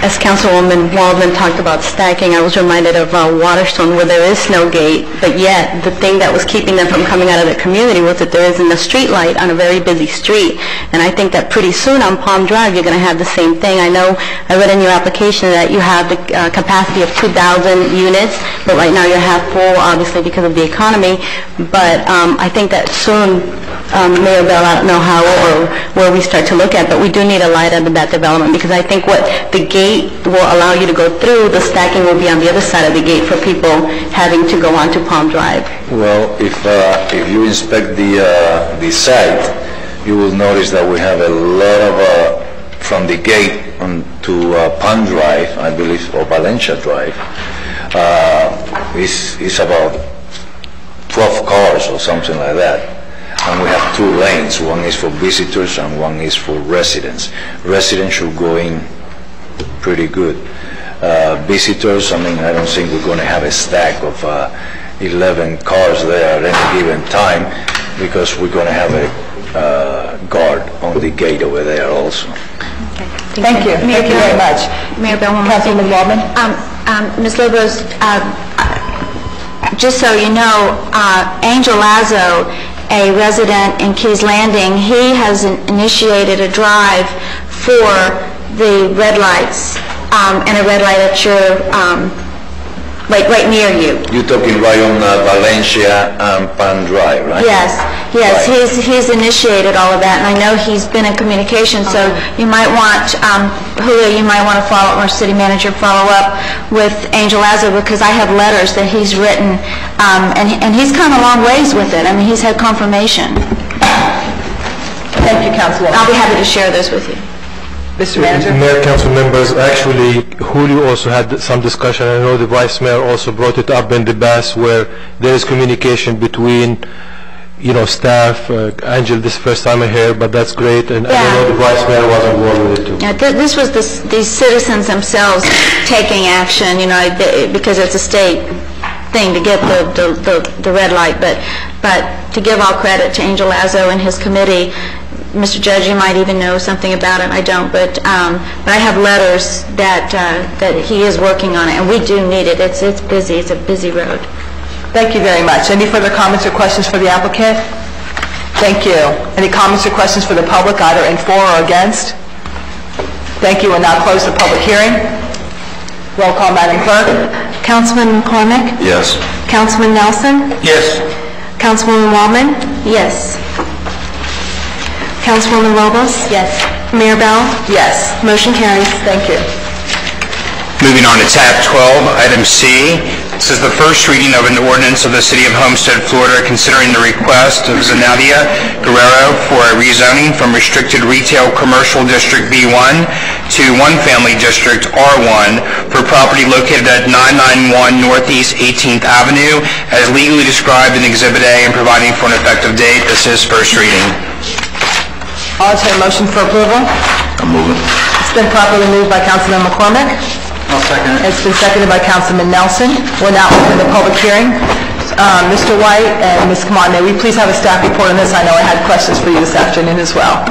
As Councilwoman Waldman talked about stacking, I was reminded of Waterstone, where there is no gate, but yet the thing that was keeping them from coming out of the community was that there isn't a street light on a very busy street. And I think that pretty soon on Palm Drive, you're going to have the same thing. I know I read in your application that you have the capacity of 2,000 units, but right now you're half full, obviously, because of the economy. But I think that soon, Mayor Bell, I don't know how or where we start to look at, but we do need a light under that development, because I think what the gate will allow you to go through, the stacking will be on the other side of the gate for people having to go onto Palm Drive. Well, if you inspect the site, you will notice that we have a lot of, from the gate to Palm Drive, I believe, or Valencia Drive, it's about 12 cars or something like that. And we have 2 lanes. One is for visitors and one is for residents. Residents should go in pretty good. Visitors, I don't think we're going to have a stack of 11 cars there at any given time, because we're going to have a guard on the gate over there also. Okay. Thank you. Thank you very much. Mayor Bell, Councilwoman Waldman. Ms. Lobos, just so you know, Angel Lazo, a resident in Keys Landing, he has initiated a drive for the red lights and a red light at your, right near you. You're talking right on Valencia and Palm Drive, right? Yes, yes. Right. He's initiated all of that, and I know he's been in communication, so you might want, Julio, you might want to follow, or city manager, follow up with Angel Lazo, because I have letters that he's written, and he's come a long ways with it. He's had confirmation. Thank you, Councilwoman. I'll be happy to share this with you. Mr. Manager? Mayor, council members, actually, Julio also had some discussion. I know the Vice Mayor also brought it up in the past, where there is communication between staff. Angel, this is the first time I hear, but that's great, and I know the vice mayor was involved with it too. Yeah, this was these citizens themselves taking action, because it's a state thing to get the red light, but to give all credit to Angel Lazo and his committee. Mr. Judge, you might even know something about it. I don't, but I have letters that he is working on it, and we do need it. It's busy. It's a busy road. Thank you very much. Any further comments or questions for the applicant? Thank you. Any comments or questions for the public, either in for or against? Thank you. We'll now close the public hearing. Roll call, Madam Clerk. Councilman McCormick? Yes. Councilman Nelson? Yes. Councilwoman Wallman? Yes. Councilwoman Robles? Yes. Mayor Bell? Yes. Motion carries. Thank you. Moving on to tab 12, item C. This is the first reading of an ordinance of the City of Homestead, Florida, considering the request of Zenadia Guerrero for a rezoning from Restricted Retail Commercial District B1 to One Family District R1 for property located at 991 Northeast 18th Avenue, as legally described in Exhibit A, and providing for an effective date. This is first reading. I'll entertain a motion for approval. I'm moving. It's been properly moved by Councilman McCormick. I'll second it. It's been seconded by Councilman Nelson. We'll now open the public hearing. Mr. White and Ms. Kamon, may we please have a staff report on this? I know I had questions for you this afternoon as well.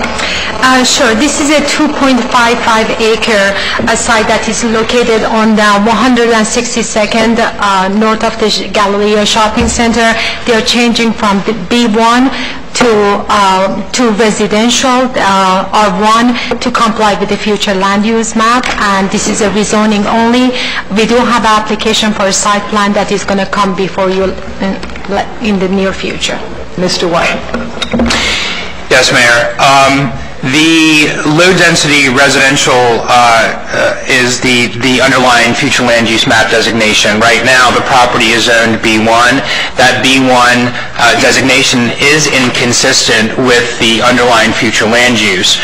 Sure. This is a 2.55-acre site that is located on the 162nd north of the Galleria Shopping Center. They are changing from the B1 to residential R1 to comply with the future land use map, and this is a rezoning only. We do have an application for a site plan that is going to come before you in the near future. Mr. White. Yes, Mayor. The low-density residential is the underlying future land use map designation. Right now, the property is zoned B1. That B1 designation is inconsistent with the underlying future land use.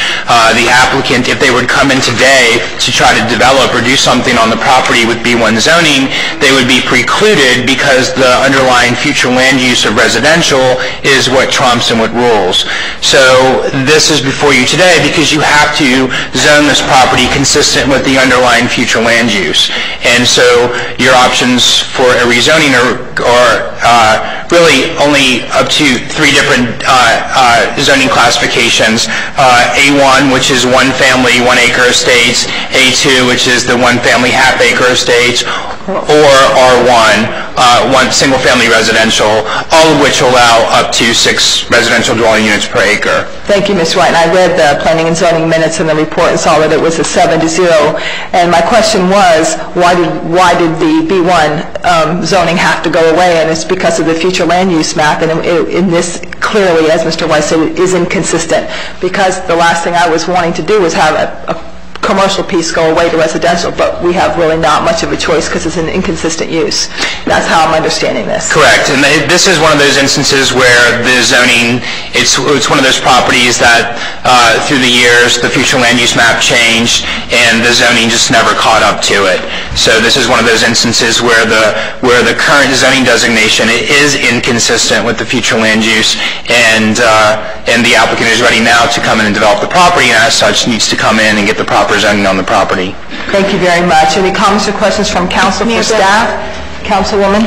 The applicant, if they would come in today to try to develop or do something on the property with B1 zoning, they would be precluded because the underlying future land use of residential is what trumps and what rules. So this is before you today because you have to zone this property consistent with the underlying future land use. And so your options for a rezoning are really only up to 3 different zoning classifications. A1, which is one family, 1 acre estates, A2, which is the one family half acre estates, or R1, one single family residential, all of which allow up to 6 residential dwelling units per acre. Thank you, Ms. White. And I read the planning and zoning minutes in the report and saw that it was a 7-0. And my question was, why did the B1 zoning have to go away? And it's because of the future land use map. And in this, clearly, as Mr. White said, it is inconsistent. Because the last thing I was wanting to do was have a commercial piece go away to residential, but we have really not much of a choice because it's an inconsistent use. That's how I'm understanding this. Correct, and this is one of those instances where the zoning, it's one of those properties that through the years the future land use map changed and the zoning just never caught up to it. So this is one of those instances where the current zoning designation is inconsistent with the future land use, and the applicant is ready now to come in and develop the property, and as such needs to come in and get the proper zoning on the property. Thank you very much. Any comments or questions from council for staff? Councilwoman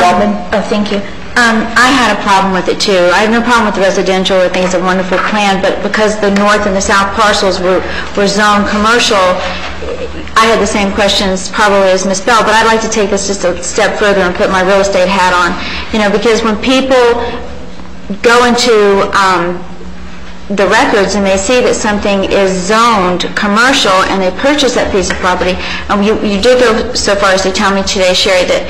Waldman? Oh, thank you. I had a problem with it too. I have no problem with the residential. I think it's a wonderful plan, but because the north and the south parcels were zoned commercial, I had the same questions probably as Ms. Bell, but I'd like to take this just a step further and put my real estate hat on. Because when people go into the records and they see that something is zoned commercial and they purchase that piece of property, you did go so far as to tell me today, Sherry, that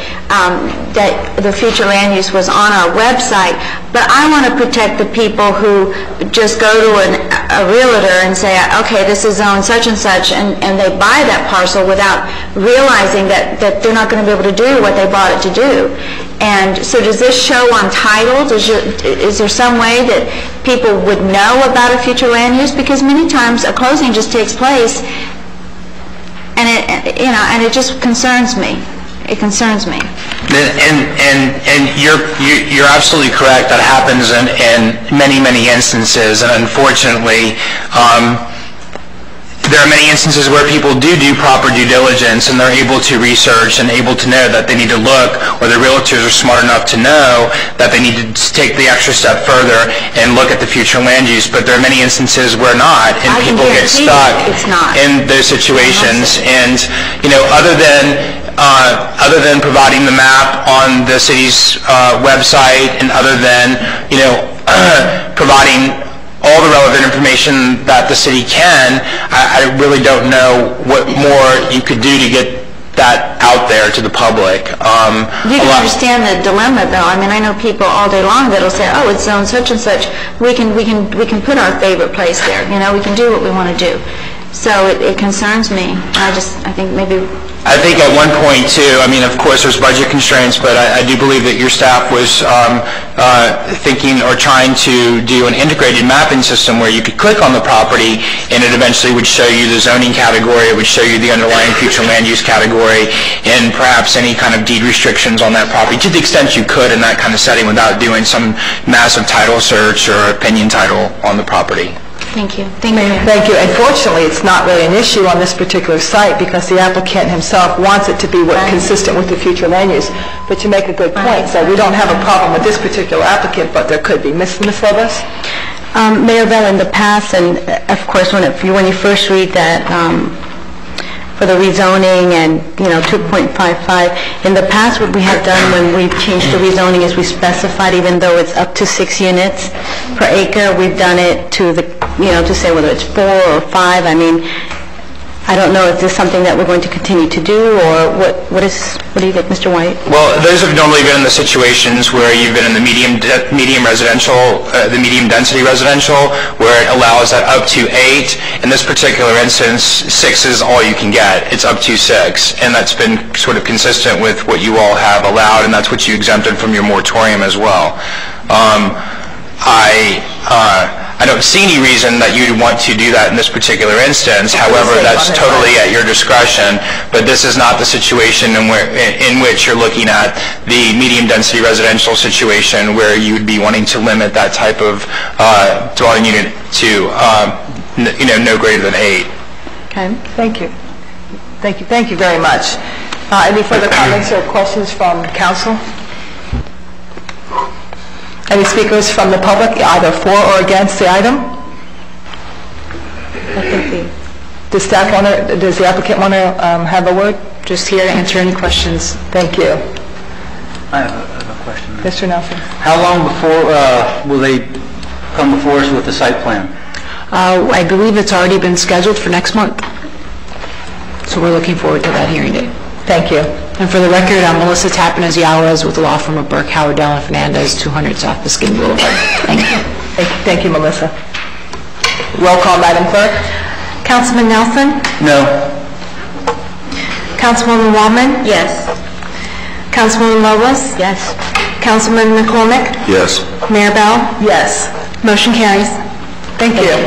the future land use was on our website, but I want to protect the people who just go to a realtor and say, okay, this is zoned such and such, and they buy that parcel without realizing that they're not going to be able to do what they bought it to do. And so does this show on title? Is there some way that people would know about a future land use? Because many times a closing just takes place, and it just concerns me. It concerns me. And you're absolutely correct. That happens in many instances, and unfortunately, there are many instances where people do proper due diligence, and they're able to research and able to know that they need to look, or the realtors are smart enough to know that they need to take the extra step further and look at the future land use. But there are many instances where not, and people get stuck in those situations. And other than providing the map on the city's website, and other than providing all the relevant information that the city can, I really don't know what more you could do to get that out there to the public. You can understand the dilemma, though. I mean, I know people all day long that'll say, "Oh, it's zoned such and such. We can put our favorite place there. We can do what we want to do." So it concerns me. I think maybe. I think at one point, too, I mean, of course, there's budget constraints, but I do believe that your staff was thinking or trying to do an integrated mapping system where you could click on the property and it eventually would show you the zoning category, it would show you the underlying future land use category, and perhaps any kind of deed restrictions on that property, to the extent you could in that kind of setting without doing some massive title search or opinion title on the property. Thank you. Thank you. Unfortunately, it's not really an issue on this particular site because the applicant himself wants it to be consistent with the future land use. But you make a good point. So we don't have a problem with this particular applicant, but there could be. Ms. Lobos? Mayor Bell, in the past, and of course when you first read that for the rezoning and 2.55, in the past what we have done when we changed the rezoning is we specified, even though it's up to 6 units per acre, we've done it to to say whether it's 4 or 5. I mean, I don't know if this is something that we're going to continue to do, or what do you think, Mr. White? Well, those have normally been in the situations where you've been in the medium residential, the medium density residential, where it allows that up to 8. In this particular instance, 6 is all you can get. It's up to 6, and that's been sort of consistent with what you all have allowed, and that's what you exempted from your moratorium as well. I don't see any reason that you'd want to do that in this particular instance. However, that's totally at your discretion. But this is not the situation in which you're looking at the medium-density residential situation where you would be wanting to limit that type of dwelling unit to no greater than 8. Okay. Thank you. Thank you very much. Any further comments or questions from council? Any speakers from the public, either for or against the item? Does the applicant want to have a word? Just here to answer any questions. Thank you. I have a question. Mr. Nelson. How long before will they come before us with the site plan? I believe it's already been scheduled for next month. So we're looking forward to that hearing date. Thank you. And for the record, I'm Melissa Tapanez-Yalez with the law firm of Burke, Howard, Dell & Fernandez, 200 South Biscayne Boulevard. Thank you. Thank you, Melissa. Roll call, Madam Clerk. Councilman Nelson? No. Councilwoman Waldman? Yes. Councilwoman Lobos? Yes. Councilman McCormick? Yes. Mayor Bell? Yes. Motion carries. Thank you.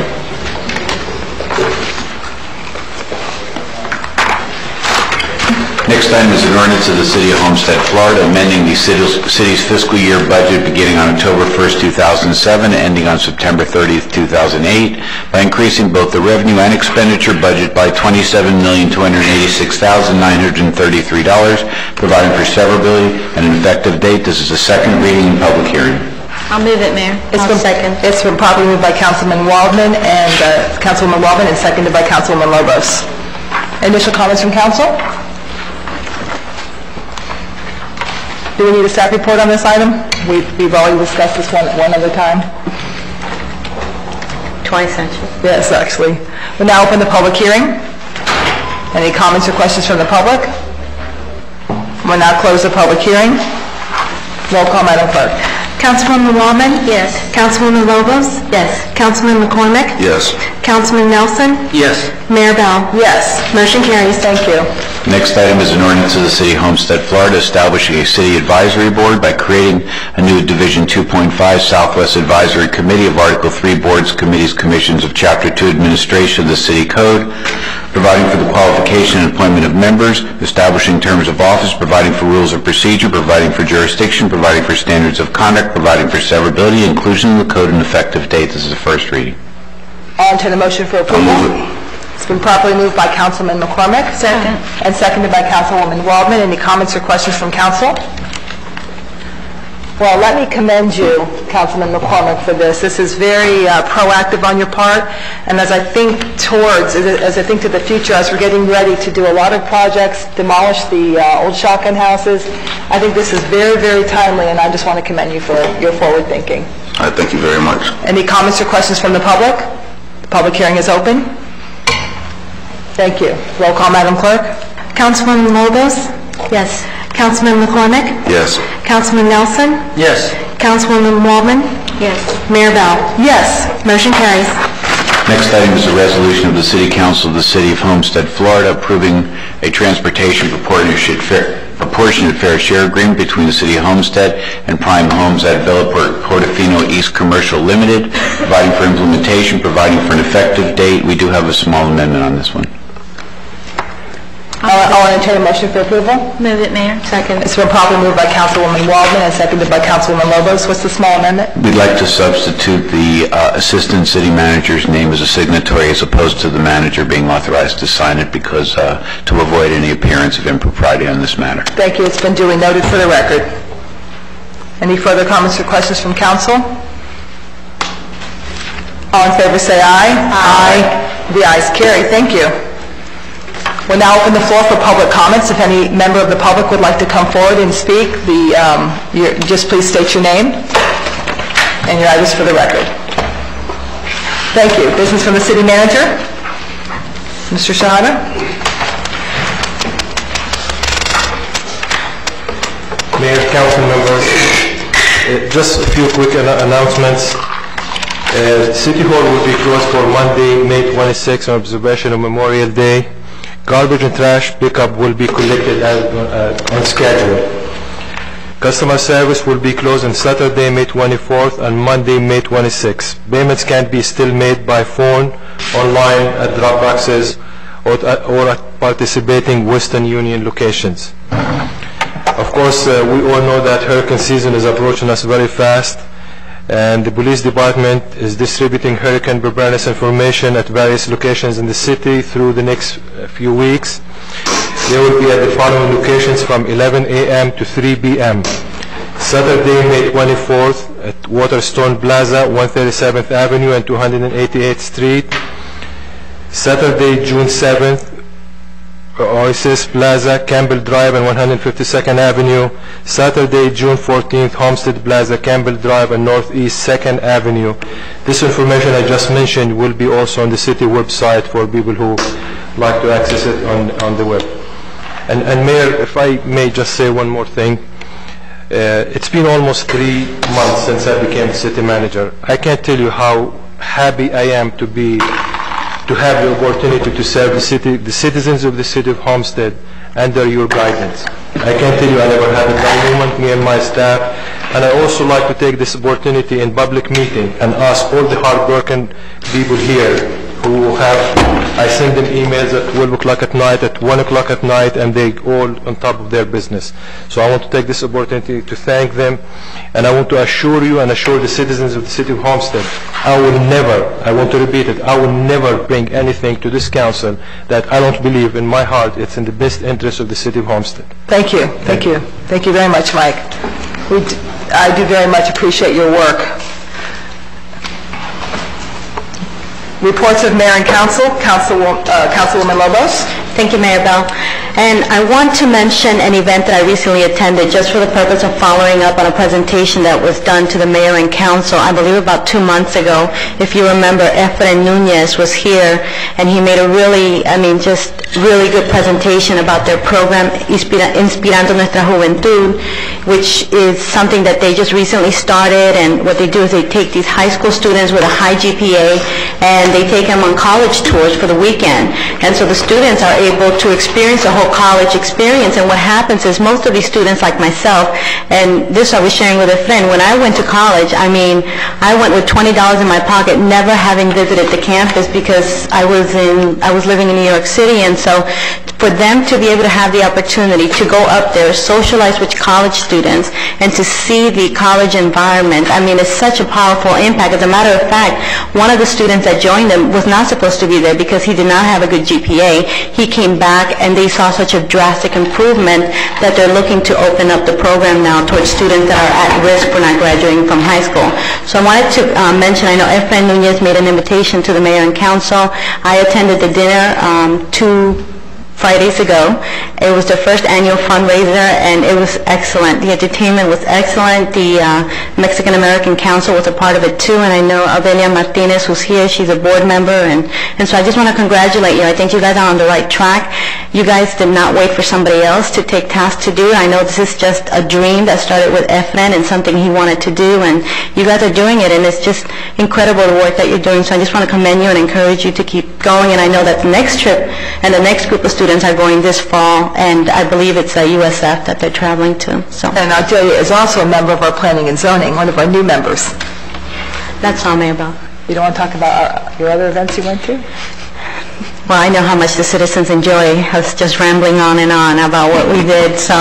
Next item is an ordinance of the City of Homestead, Florida, amending the city's fiscal year budget beginning on October 1st, 2007, ending on September 30th, 2008, by increasing both the revenue and expenditure budget by $27,286,933, providing for severability and an effective date. This is the second reading and public hearing. I'll move it, Mayor. It's been properly moved by Councilwoman Waldman and seconded by Councilwoman Lobos. Initial comments from council? Do we need a staff report on this item? We've already discussed this one other time. Twice, actually. Yes, actually. We'll now open the public hearing. Any comments or questions from the public? We'll now close the public hearing. Roll call, Madam Clerk. Councilwoman Waldman? Yes. Councilwoman Lobos? Yes. Councilman McCormick? Yes. Councilman Nelson? Yes. Mayor Bell? Yes. Motion carries. Thank you. Next item is an ordinance of the City of Homestead, Florida, establishing a city advisory board by creating a new Division 2.5 Southwest Advisory Committee of Article 3 Boards, Committees, Commissions of Chapter 2 Administration of the City Code, providing for the qualification and appointment of members, establishing terms of office, providing for rules of procedure, providing for jurisdiction, providing for standards of conduct, providing for severability, inclusion in the code, and effective date. This is the first reading. On to the motion for approval. It's been properly moved by Councilman McCormick. Second. And seconded by Councilwoman Waldman. Any comments or questions from council? Well, let me commend you, Councilman McCormick, for this. This is very proactive on your part, and as I think to the future, as we're getting ready to do a lot of projects, demolish the old shotgun houses, I think this is very, very timely, and I just want to commend you for your forward thinking. I thank you very much. Any comments or questions from the public? The public hearing is open. Thank you. Roll call, Madam Clerk. Councilwoman Lobos? Yes. Councilman McCormick? Yes. Councilman Nelson? Yes. Councilwoman Waldman? Yes. Mayor Bell? Yes. Motion carries. Next item is a resolution of the City Council of the City of Homestead, Florida, approving a transportation proportionate fair share agreement between the City of Homestead and Prime Homes at Villa Portofino East Commercial Limited, providing for implementation, providing for an effective date. We do have a small amendment on this one. I'll entertain a motion for approval. Move it, Mayor. Second. It's been properly moved by Councilwoman Waldman and seconded by Councilwoman Lobos. What's the small amendment? We'd like to substitute the Assistant City Manager's name as a signatory as opposed to the manager being authorized to sign it because to avoid any appearance of impropriety on this matter. Thank you. It's been duly noted for the record. Any further comments or questions from council? All in favor say aye. Aye. The ayes carry. Thank you. We'll now open the floor for public comments. If any member of the public would like to come forward and speak, just please state your name and your address for the record. Thank you. Business from the city manager. Mr. Shahada. Mayor, council members, just a few quick announcements. City Hall will be closed for Monday, May 26th on observation of Memorial Day. Garbage and trash pickup will be collected on schedule. Customer service will be closed on Saturday, May 24th and Monday, May 26th. Payments can be still made by phone, online, at drop boxes, or at participating Western Union locations. Of course, we all know that hurricane season is approaching us very fast, and the police department is distributing hurricane preparedness information at various locations in the city through the next few weeks. They will be at the following locations from 11 a.m. to 3 p.m. Saturday, May 24th at Waterstone Plaza, 137th Avenue and 288th Street. Saturday, June 7th, Oasis Plaza, Campbell Drive and 152nd Avenue. Saturday, June 14th, Homestead Plaza, Campbell Drive and Northeast 2nd Avenue. This information I just mentioned will be also on the city website for people who like to access it on the web. And Mayor, if I may just say one more thing. It's been almost 3 months since I became the city manager. I can't tell you how happy I am to have the opportunity to serve the citizens of the city of Homestead under your guidance. I can tell you I never had a dull moment, me and my staff, and I also like to take this opportunity in public meeting and ask all the hard-working people here who I send them emails at 12 o'clock at night, at 1 o'clock at night, and they all on top of their business. So I want to take this opportunity to thank them, and I want to assure you and assure the citizens of the city of Homestead, I want to repeat it, I will never bring anything to this council that I don't believe in my heart it's in the best interest of the city of Homestead. Thank you. Thank you. Thank you very much, Mike. I do very much appreciate your work. Reports of Mayor and Council. Councilwoman Lobos. Thank you, Mayor Bell. And I want to mention an event that I recently attended just for the purpose of following up on a presentation that was done to the mayor and council, I believe about 2 months ago. If you remember, Efren Nunez was here, and he made a really, just really good presentation about their program, Inspirando Nuestra Juventud, which is something that they just recently started, and what they do is they take these high school students with a high GPA, and they take them on college tours for the weekend. And so the students are able to experience the whole college experience, and what happens is most of these students, like myself, and this I was sharing with a friend, when I went to college, I went with $20 in my pocket, never having visited the campus because I was living in New York City, and so for them to be able to have the opportunity to go up there, socialize with college students, and to see the college environment, it's such a powerful impact. As a matter of fact, one of the students that joined them was not supposed to be there because he did not have a good GPA. He came back and they saw such a drastic improvement that they're looking to open up the program now towards students that are at risk for not graduating from high school. So I wanted to mention, I know Efren Nunez made an invitation to the mayor and council. I attended the dinner 2 Fridays ago. It was the first annual fundraiser, and it was excellent. The entertainment was excellent. The Mexican American Council was a part of it too, and I know Adelia Martinez, who's here, she's a board member, and so I just want to congratulate you. I think you guys are on the right track. You guys did not wait for somebody else to take task to do. I know this is just a dream that started with Efren and something he wanted to do, and you guys are doing it, and it's just incredible the work that you're doing. So I just want to commend you and encourage you to keep going, and I know that the next trip and the next group of students are going this fall, and I believe it's a USF that they're traveling to. So. And Adelia is also a member of our Planning and Zoning, one of our new members. That's all, Mayor Bell. You don't want to talk about your other events you went to? Well, I know how much the citizens enjoy us just rambling on and on about what we did. So,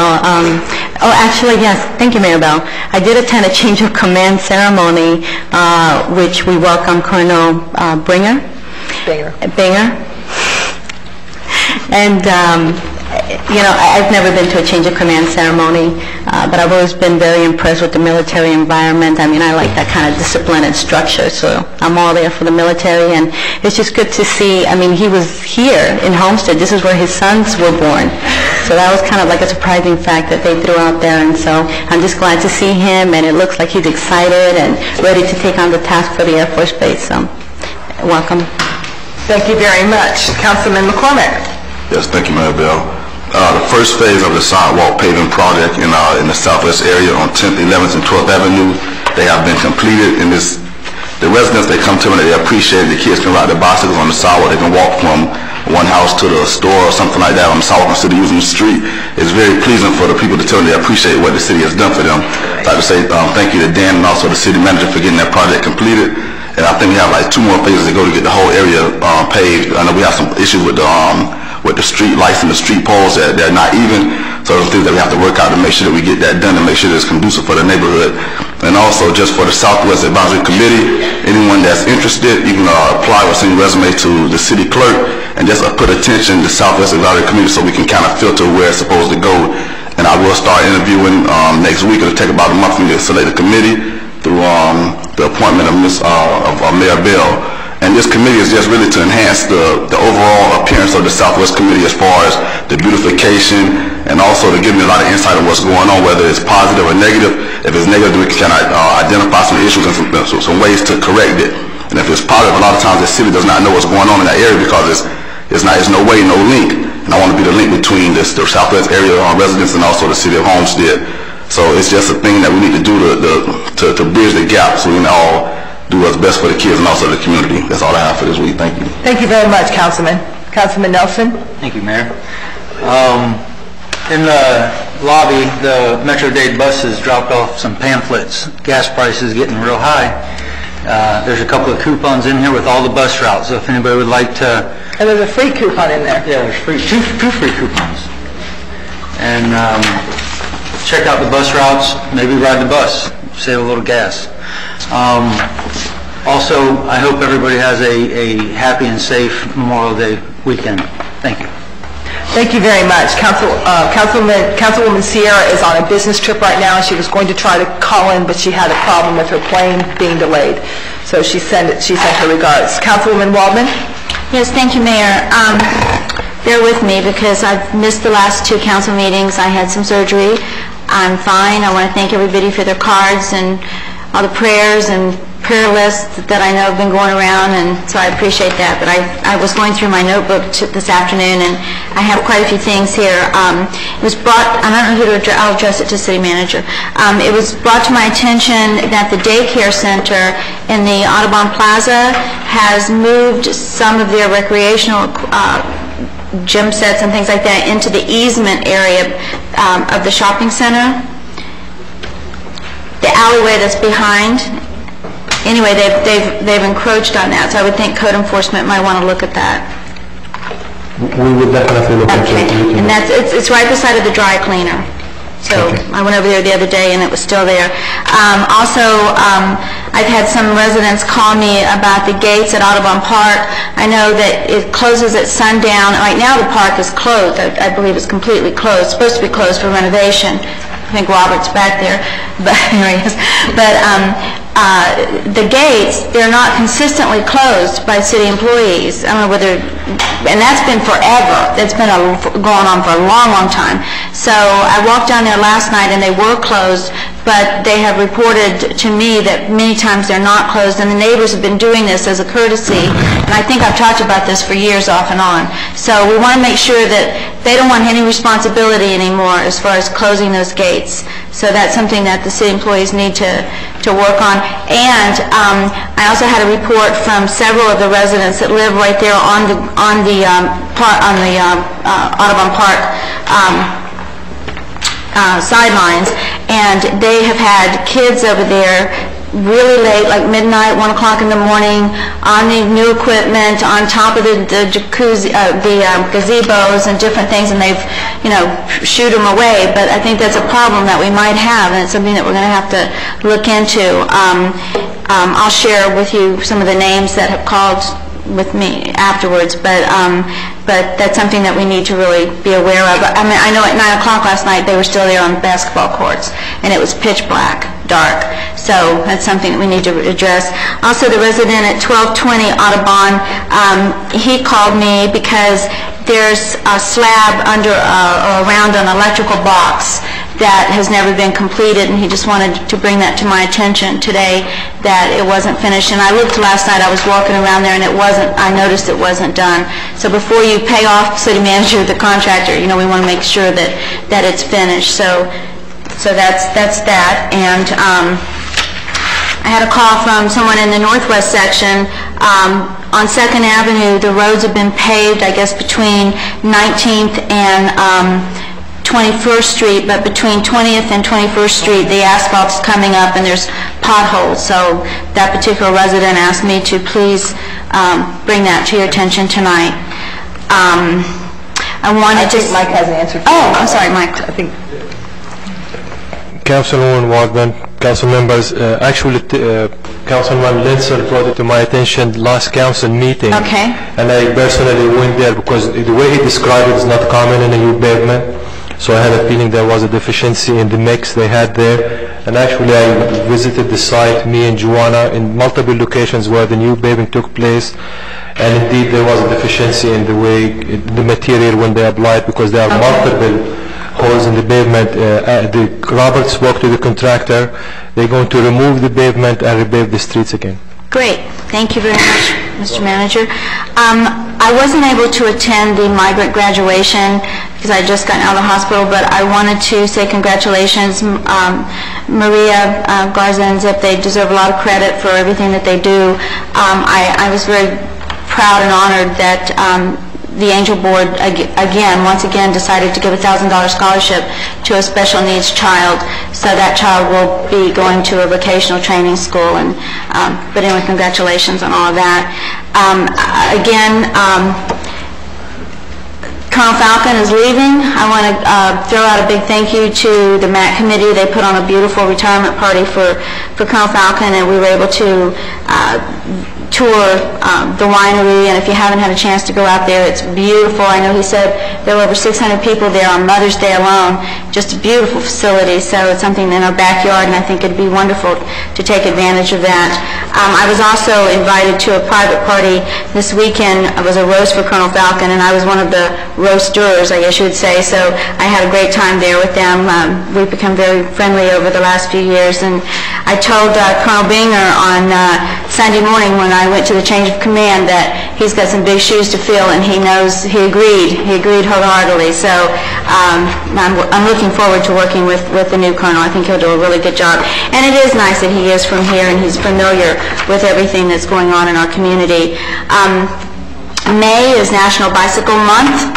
actually, yes, thank you, Mayor Bell. I did attend a change of command ceremony, which we welcomed Colonel Binger. And, I've never been to a change of command ceremony, but I've always been very impressed with the military environment. I like that kind of discipline and structure, so I'm all there for the military, and it's just good to see. He was here in Homestead. This is where his sons were born, so that was kind of like a surprising fact that they threw out there, and so I'm just glad to see him, and it looks like he's excited and ready to take on the task for the Air Force Base, so welcome. Thank you very much. Councilman McCormick. Yes, thank you, Mayor Bell. The first phase of the sidewalk paving project in the southwest area on 10th, 11th, and 12th Avenue, they have been completed. And the residents, they come to me, they appreciate it. The kids can ride their bicycles on the sidewalk. They can walk from one house to the store or something like that on the sidewalk instead of using the street. It's very pleasing for the people to tell me they appreciate what the city has done for them. I'd like to say thank you to Dan and also the city manager for getting that project completed. And I think we have like 2 more phases to go to get the whole area paved. I know we have some issues with the street lights and the street poles that they're not even. So those things that we have to work out to make sure that we get that done and make sure that it's conducive for the neighborhood. And also just for the Southwest Advisory Committee, anyone that's interested, you can apply or send your resume to the city clerk and just put attention to the Southwest Advisory Committee so we can kind of filter where it's supposed to go. And I will start interviewing next week. It'll take about a month for me to select the committee through the appointment of Mayor Bell. And this committee is just really to enhance the overall appearance of the Southwest Committee as far as the beautification, and also to give me a lot of insight on what's going on, whether it's positive or negative. If it's negative, we can identify some issues and some ways to correct it. And if it's positive, a lot of times the city does not know what's going on in that area because there's no way, no link. And I want to be the link between the Southwest area residents and also the city of Homestead. So it's just a thing that we need to do to bridge the gap so we can all do what's best for the kids and also the community. That's all I have for this week. Thank you. Thank you very much, Councilman. Councilman Nelson. Thank you, Mayor. In the lobby, the Metro-Dade buses dropped off some pamphlets. Gas prices getting real high. There's a couple of coupons in here with all the bus routes, so if anybody would like to... And there's a free coupon in there. Yeah, there's two free coupons. And check out the bus routes, maybe ride the bus, save a little gas. Also, I hope everybody has a happy and safe Memorial Day weekend. Thank you. Thank you very much. Councilwoman Sierra is on a business trip right now, and she was going to try to call in, but she had a problem with her plane being delayed. So she sent her regards. Councilwoman Waldman? Yes, thank you, Mayor. bear with me because I've missed the last 2 council meetings. I had some surgery. I'm fine. I want to thank everybody for their cards and all the prayers and prayer lists that I know have been going around, and so I appreciate that. But I was going through my notebook this afternoon, and I have quite a few things here. It was brought, I don't know who to address, I'll address it to City Manager. It was brought to my attention that the daycare center in the Audubon Plaza has moved some of their recreational gym sets and things like that into the easement area of the shopping center. The alleyway that's behind, anyway, they've encroached on that, so I would think code enforcement might want to look at that. We would definitely look into it. And it's right beside of the dry cleaner. So I went over there the other day and it was still there. Also, I've had some residents call me about the gates at Audubon Park. I know that it closes at sundown. Right now the park is closed. I believe it's completely closed. It's supposed to be closed for renovation. I think Robert's back there, but there he is. But the gates, they're not consistently closed by city employees. I don't know whether, and that's been forever. That's been going on for a long, long time. So I walked down there last night and they were closed, but they have reported to me that many times they're not closed, and the neighbors have been doing this as a courtesy, and I think I've talked about this for years off and on. So we want to make sure that they don't want any responsibility anymore as far as closing those gates. So that's something that the city employees need to work on. And I also had a report from several of the residents that live right there on the Audubon Park sidelines, and they have had kids over there really late, like midnight, 1 o'clock in the morning, on the new equipment, on top of the jacuzzi, the gazebos and different things, and they've, shooed them away. But I think that's a problem that we might have, and it's something that we're going to have to look into. I'll share with you some of the names that have called with me afterwards, but that's something that we need to really be aware of. I mean, I know at 9 o'clock last night they were still there on the basketball courts, and it was pitch black, dark. So that's something that we need to address. Also, the resident at 1220 Audubon, he called me because there's a slab under or around an electrical box that has never been completed, and he just wanted to bring that to my attention today, that it wasn't finished. And I looked last night, I was walking around there, and I noticed it wasn't done. So before you pay off city manager, the contractor, we want to make sure that it's finished. So that's that. And I had a call from someone in the northwest section. On 2nd Avenue, the roads have been paved, I guess, between 19th and 21st Street, but between 20th and 21st Street, the asphalt's coming up and there's potholes. So that particular resident asked me to please bring that to your attention tonight. I think Mike has an answer for you. Oh, I'm sorry, Mike. I think Councilwoman Waldman, council members, actually Councilman Lindsay brought it to my attention last council meeting. Okay. And I personally went there because the way he described it is not common in a new pavement. So I had a feeling there was a deficiency in the mix they had there. And actually I visited the site, me and Joanna, in multiple locations where the new paving took place. And indeed there was a deficiency in the way, the material when they applied, because there are multiple holes in the pavement. Robert spoke to the contractor. They're going to remove the pavement and repave the streets again. Great. Thank you very much, Mr. Manager. I wasn't able to attend the migrant graduation because I had just gotten out of the hospital, but I wanted to say congratulations. Maria Garza and Zip, they deserve a lot of credit for everything that they do. I was very proud and honored that the Angel Board, once again, decided to give a $1,000 scholarship to a special needs child, so that child will be going to a vocational training school. And but anyway, congratulations on all of that. Colonel Falcon is leaving. I want to throw out a big thank you to the MAC committee. They put on a beautiful retirement party for Colonel Falcon, and we were able to tour the winery, and if you haven't had a chance to go out there, it's beautiful. I know he said there were over 600 people there on Mother's Day alone. Just a beautiful facility, so it's something in our backyard, and I think it'd be wonderful to take advantage of that. I was also invited to a private party this weekend. It was a roast for Colonel Falcon, and I was one of the roasters, I guess you would say, so I had a great time there with them. We've become very friendly over the last few years, and I told Colonel Binger on Sunday morning when I went to the change of command that he's got some big shoes to fill, and he agreed wholeheartedly. So I'm looking forward to working with the new colonel. I think he'll do a really good job. And it is nice that he is from here and he's familiar with everything that's going on in our community. May is National Bicycle Month.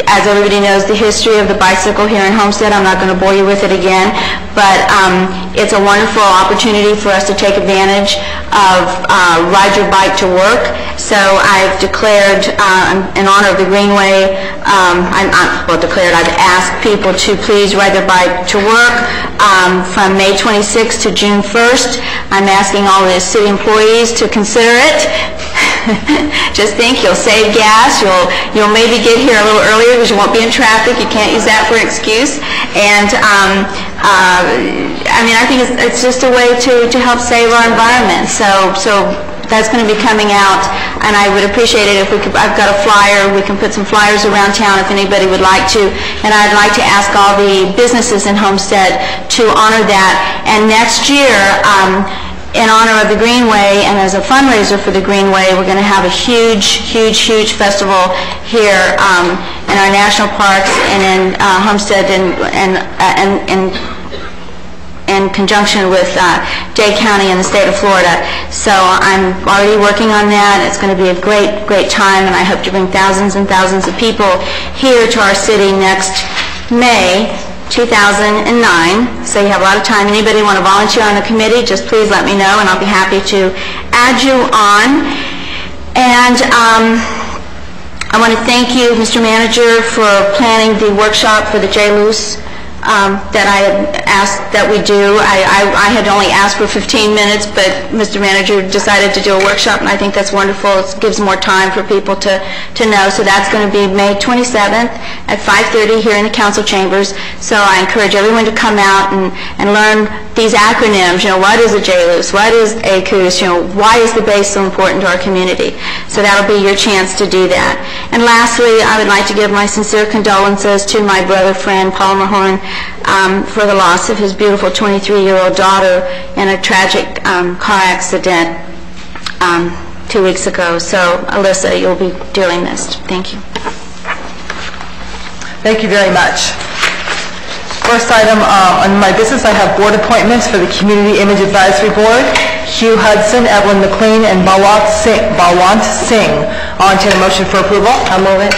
As everybody knows the history of the bicycle here in Homestead, I'm not going to bore you with it again, but it's a wonderful opportunity for us to take advantage of Ride Your Bike to Work. So I've declared, in honor of the Greenway, I've asked people to please ride their bike to work from May 26th to June 1st. I'm asking all the city employees to consider it. Just think, you'll save gas, you'll maybe get here a little earlier because you won't be in traffic. You can't use that for an excuse. And I think it's just a way to help save our environment. So that's going to be coming out, and I would appreciate it if we could. I've got a flyer. We can put some flyers around town if anybody would like to. And I'd like to ask all the businesses in Homestead to honor that. And next year, in honor of the Greenway and as a fundraiser for the Greenway, we're going to have a huge festival here in our national parks and in Homestead in conjunction with Dade County and the state of Florida. So I'm already working on that. It's going to be a great time, and I hope to bring thousands and thousands of people here to our city next May 2009, so you have a lot of time. Anybody want to volunteer on the committee, just please let me know, and I'll be happy to add you on. And I want to thank you, Mr. Manager, for planning the workshop for the J-Luce that I had asked that we do. I had only asked for 15 minutes, but Mr. Manager decided to do a workshop, and I think that's wonderful. It gives more time for people to know. So that's going to be May 27th at 5:30 here in the council chambers. So I encourage everyone to come out and learn these acronyms. What is a J-Luce? What is ACUS? Why is the base so important to our community? So that'll be your chance to do that. And lastly, I would like to give my sincere condolences to my brother friend, Paul Mahorn, for the loss of his beautiful 23-year-old daughter in a tragic car accident 2 weeks ago. So, Alyssa, you'll be dearly missed. Thank you. Thank you very much. First item on my business, I have board appointments for the Community Image Advisory Board. Hugh Hudson, Evelyn McLean, and Balwant Singh. I'll entertain a motion for approval. I'll move it.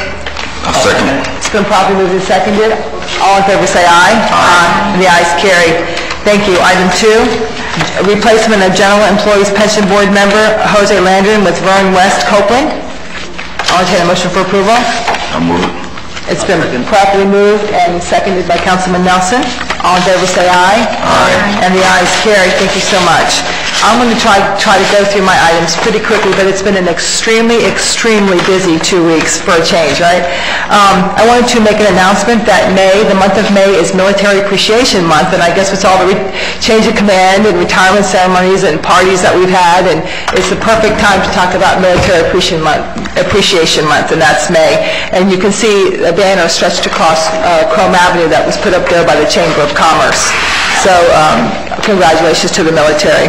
I'll second it. It's been properly moved and seconded. All in favor say aye. Aye. And the ayes carry. Thank you. Item 2, replacement of General Employees Pension Board member Jose Landron with Vern West Copeland. I'll entertain a motion for approval. I'll move it. It's been properly moved and seconded by Councilman Nelson. All in favor say aye. Aye. And the ayes carry. Thank you so much. I'm going to try to go through my items pretty quickly, but it's been an extremely busy 2 weeks for a change, right? I wanted to make an announcement that the month of May is Military Appreciation Month, and I guess with all the change of command and retirement ceremonies and parties that we've had, and it's the perfect time to talk about Military Appreciation Month, and that's May. And you can see a banner stretched across Chrome Avenue that was put up there by the Chamber of Commerce. So congratulations to the military.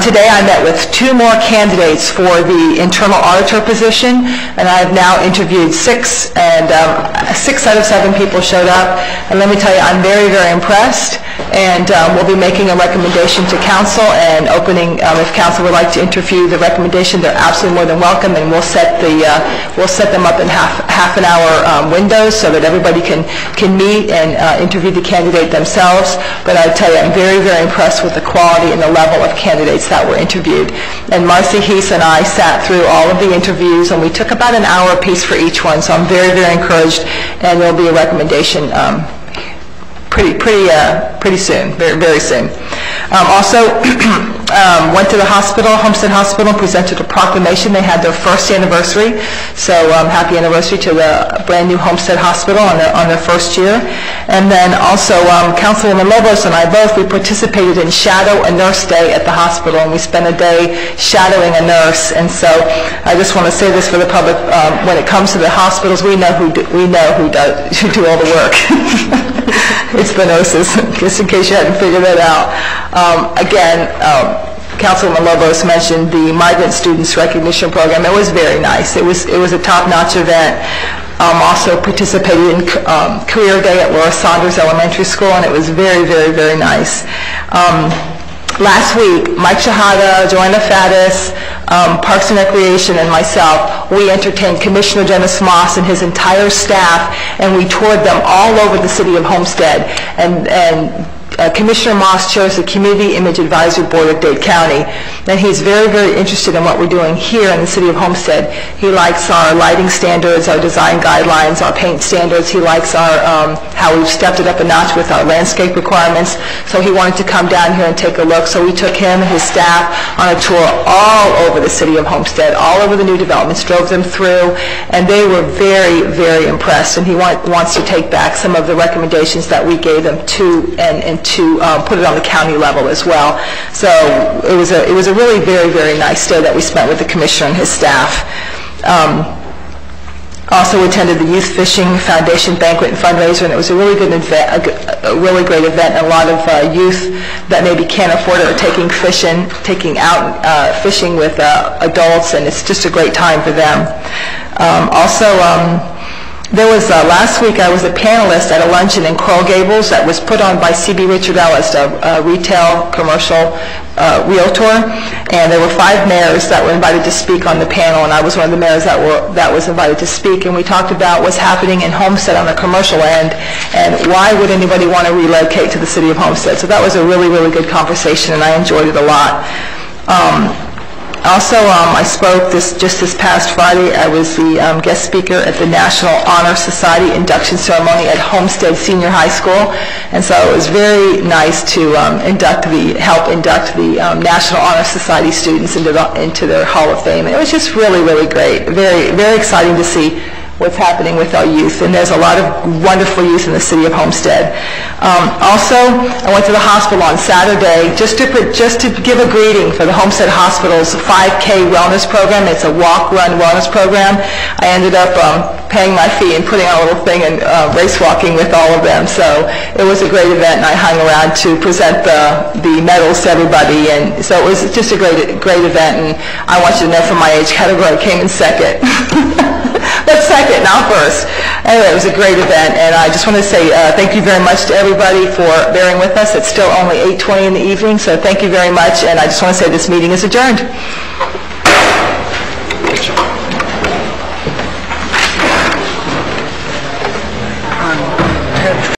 Today I met with 2 more candidates for the internal auditor position, and I've now interviewed 6, and 6 out of 7 people showed up. And let me tell you, I'm very impressed, and we'll be making a recommendation to council and opening, if council would like to interview the recommendation, they're absolutely more than welcome, and we'll set them up in half an hour windows so that everybody can meet and interview the candidate themselves. But I tell you, I'm very impressed with the quality and the level of candidates that were interviewed. And Marcy Heese and I sat through all of the interviews, and we took about an hour apiece for each one. So I'm very encouraged, and there'll be a recommendation pretty soon, very soon. Also, went to the hospital, Homestead Hospital, and presented a proclamation. They had their first anniversary, so happy anniversary to the brand new Homestead Hospital on their first year. And then also Councilwoman Lobos and I both, we participated in Shadow a Nurse Day at the hospital, and we spent a day shadowing a nurse. And so I just want to say this for the public, when it comes to the hospitals, we know who do all the work. It's the nurses, just in case you hadn't figured that out. Again, Councilwoman Lobos mentioned the Migrant Students Recognition Program. It was very nice. It was a top-notch event. Also participated in Career Day at Laura Saunders Elementary School, and it was very, very, very nice. Last week, Mike Shahada, Joanna Faddis, Parks and Recreation, and myself, we entertained Commissioner Dennis Moss and his entire staff, and we toured them all over the city of Homestead. And Commissioner Moss chairs the Community Image Advisory Board of Dade County, and he's very, very interested in what we're doing here in the city of Homestead. He likes our lighting standards, our design guidelines, our paint standards. He likes our how we've stepped it up a notch with our landscape requirements. So he wanted to come down here and take a look. So we took him and his staff on a tour all over the city of Homestead, all over the new developments, drove them through, and they were very, very impressed. And he wants to take back some of the recommendations that we gave them and to put it on the county level as well. So it was a really very, very nice day that we spent with the commissioner and his staff. Also attended the Youth Fishing Foundation banquet and fundraiser, and it was a really good event, a really great event. And a lot of youth that maybe can't afford it are taking out fishing with adults, and it's just a great time for them. There was, last week I was a panelist at a luncheon in Coral Gables that was put on by C.B. Richard Ellis, a retail commercial realtor, and there were 5 mayors that were invited to speak on the panel, and I was one of the mayors that was invited to speak, and we talked about what's happening in Homestead on the commercial end, and why would anybody want to relocate to the city of Homestead. So that was a really, really good conversation, and I enjoyed it a lot. Also, I spoke just this past Friday. I was the guest speaker at the National Honor Society induction ceremony at Homestead Senior High School, and so it was very nice to help induct the National Honor Society students into their Hall of Fame. And it was just really, really great. Very, very exciting to see what's happening with our youth, and there's a lot of wonderful youth in the city of Homestead. Also, I went to the hospital on Saturday just to give a greeting for the Homestead Hospital's 5K wellness program. It's a walk-run wellness program. I ended up paying my fee and putting on a little thing and race walking with all of them. So it was a great event, and I hung around to present the medals to everybody. And so it was just a great event. And I want you to know, from my age category, I came in second. But second, not first. Anyway, it was a great event, and I just want to say thank you very much to everybody for bearing with us. It's still only 8:20 in the evening, so thank you very much, and I just want to say this meeting is adjourned.